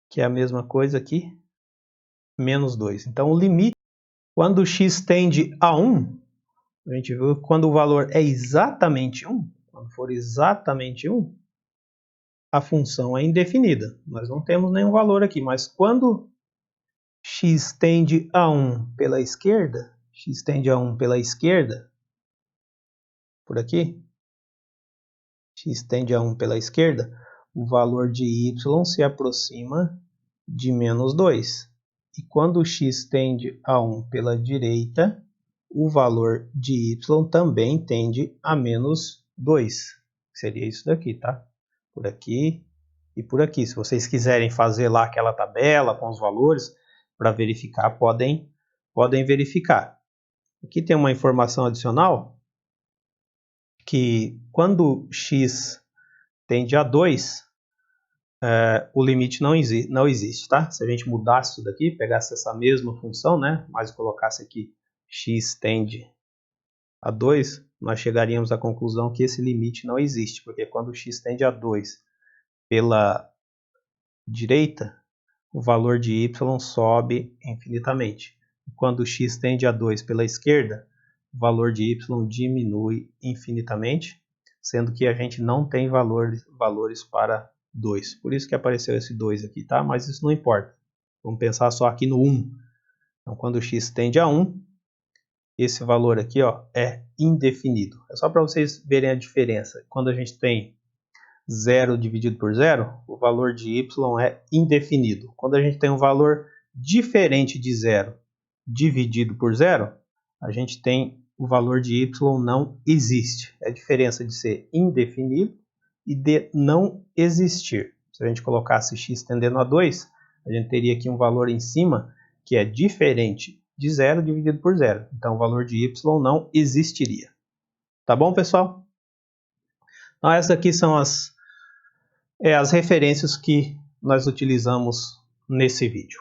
que é a mesma coisa que menos 2. Então, o limite, quando o x tende a 1, a gente viu que quando o valor é exatamente 1, quando for exatamente 1, a função é indefinida. Nós não temos nenhum valor aqui, mas quando x tende a 1 pela esquerda, x tende a 1 pela esquerda, por aqui, x tende a 1 pela esquerda, o valor de y se aproxima de menos 2. E quando x tende a 1 pela direita, o valor de y também tende a menos 2. Seria isso daqui, tá? Por aqui e por aqui. Se vocês quiserem fazer lá aquela tabela com os valores para verificar, podem verificar. Aqui tem uma informação adicional que quando x tende a 2, o limite não existe, tá? Se a gente mudasse isso daqui, pegasse essa mesma função, né, mas colocasse aqui x tende a 2, nós chegaríamos à conclusão que esse limite não existe, porque quando x tende a 2 pela direita, o valor de y sobe infinitamente. Quando x tende a 2 pela esquerda, o valor de y diminui infinitamente, sendo que a gente não tem valores para 2. Por isso que apareceu esse 2 aqui, tá? Mas isso não importa. Vamos pensar só aqui no 1. Então, quando x tende a 1, esse valor aqui, ó, é indefinido. É só para vocês verem a diferença. Quando a gente tem 0 dividido por 0, o valor de y é indefinido. Quando a gente tem um valor diferente de 0 dividido por 0, a gente tem o valor de y não existe. É a diferença de ser indefinido e de não existir. Se a gente colocasse x tendendo a 2, a gente teria aqui um valor em cima que é diferente de 0 dividido por 0. Então, o valor de y não existiria. Tá bom, pessoal? Então, essas aqui são as referências que nós utilizamos nesse vídeo.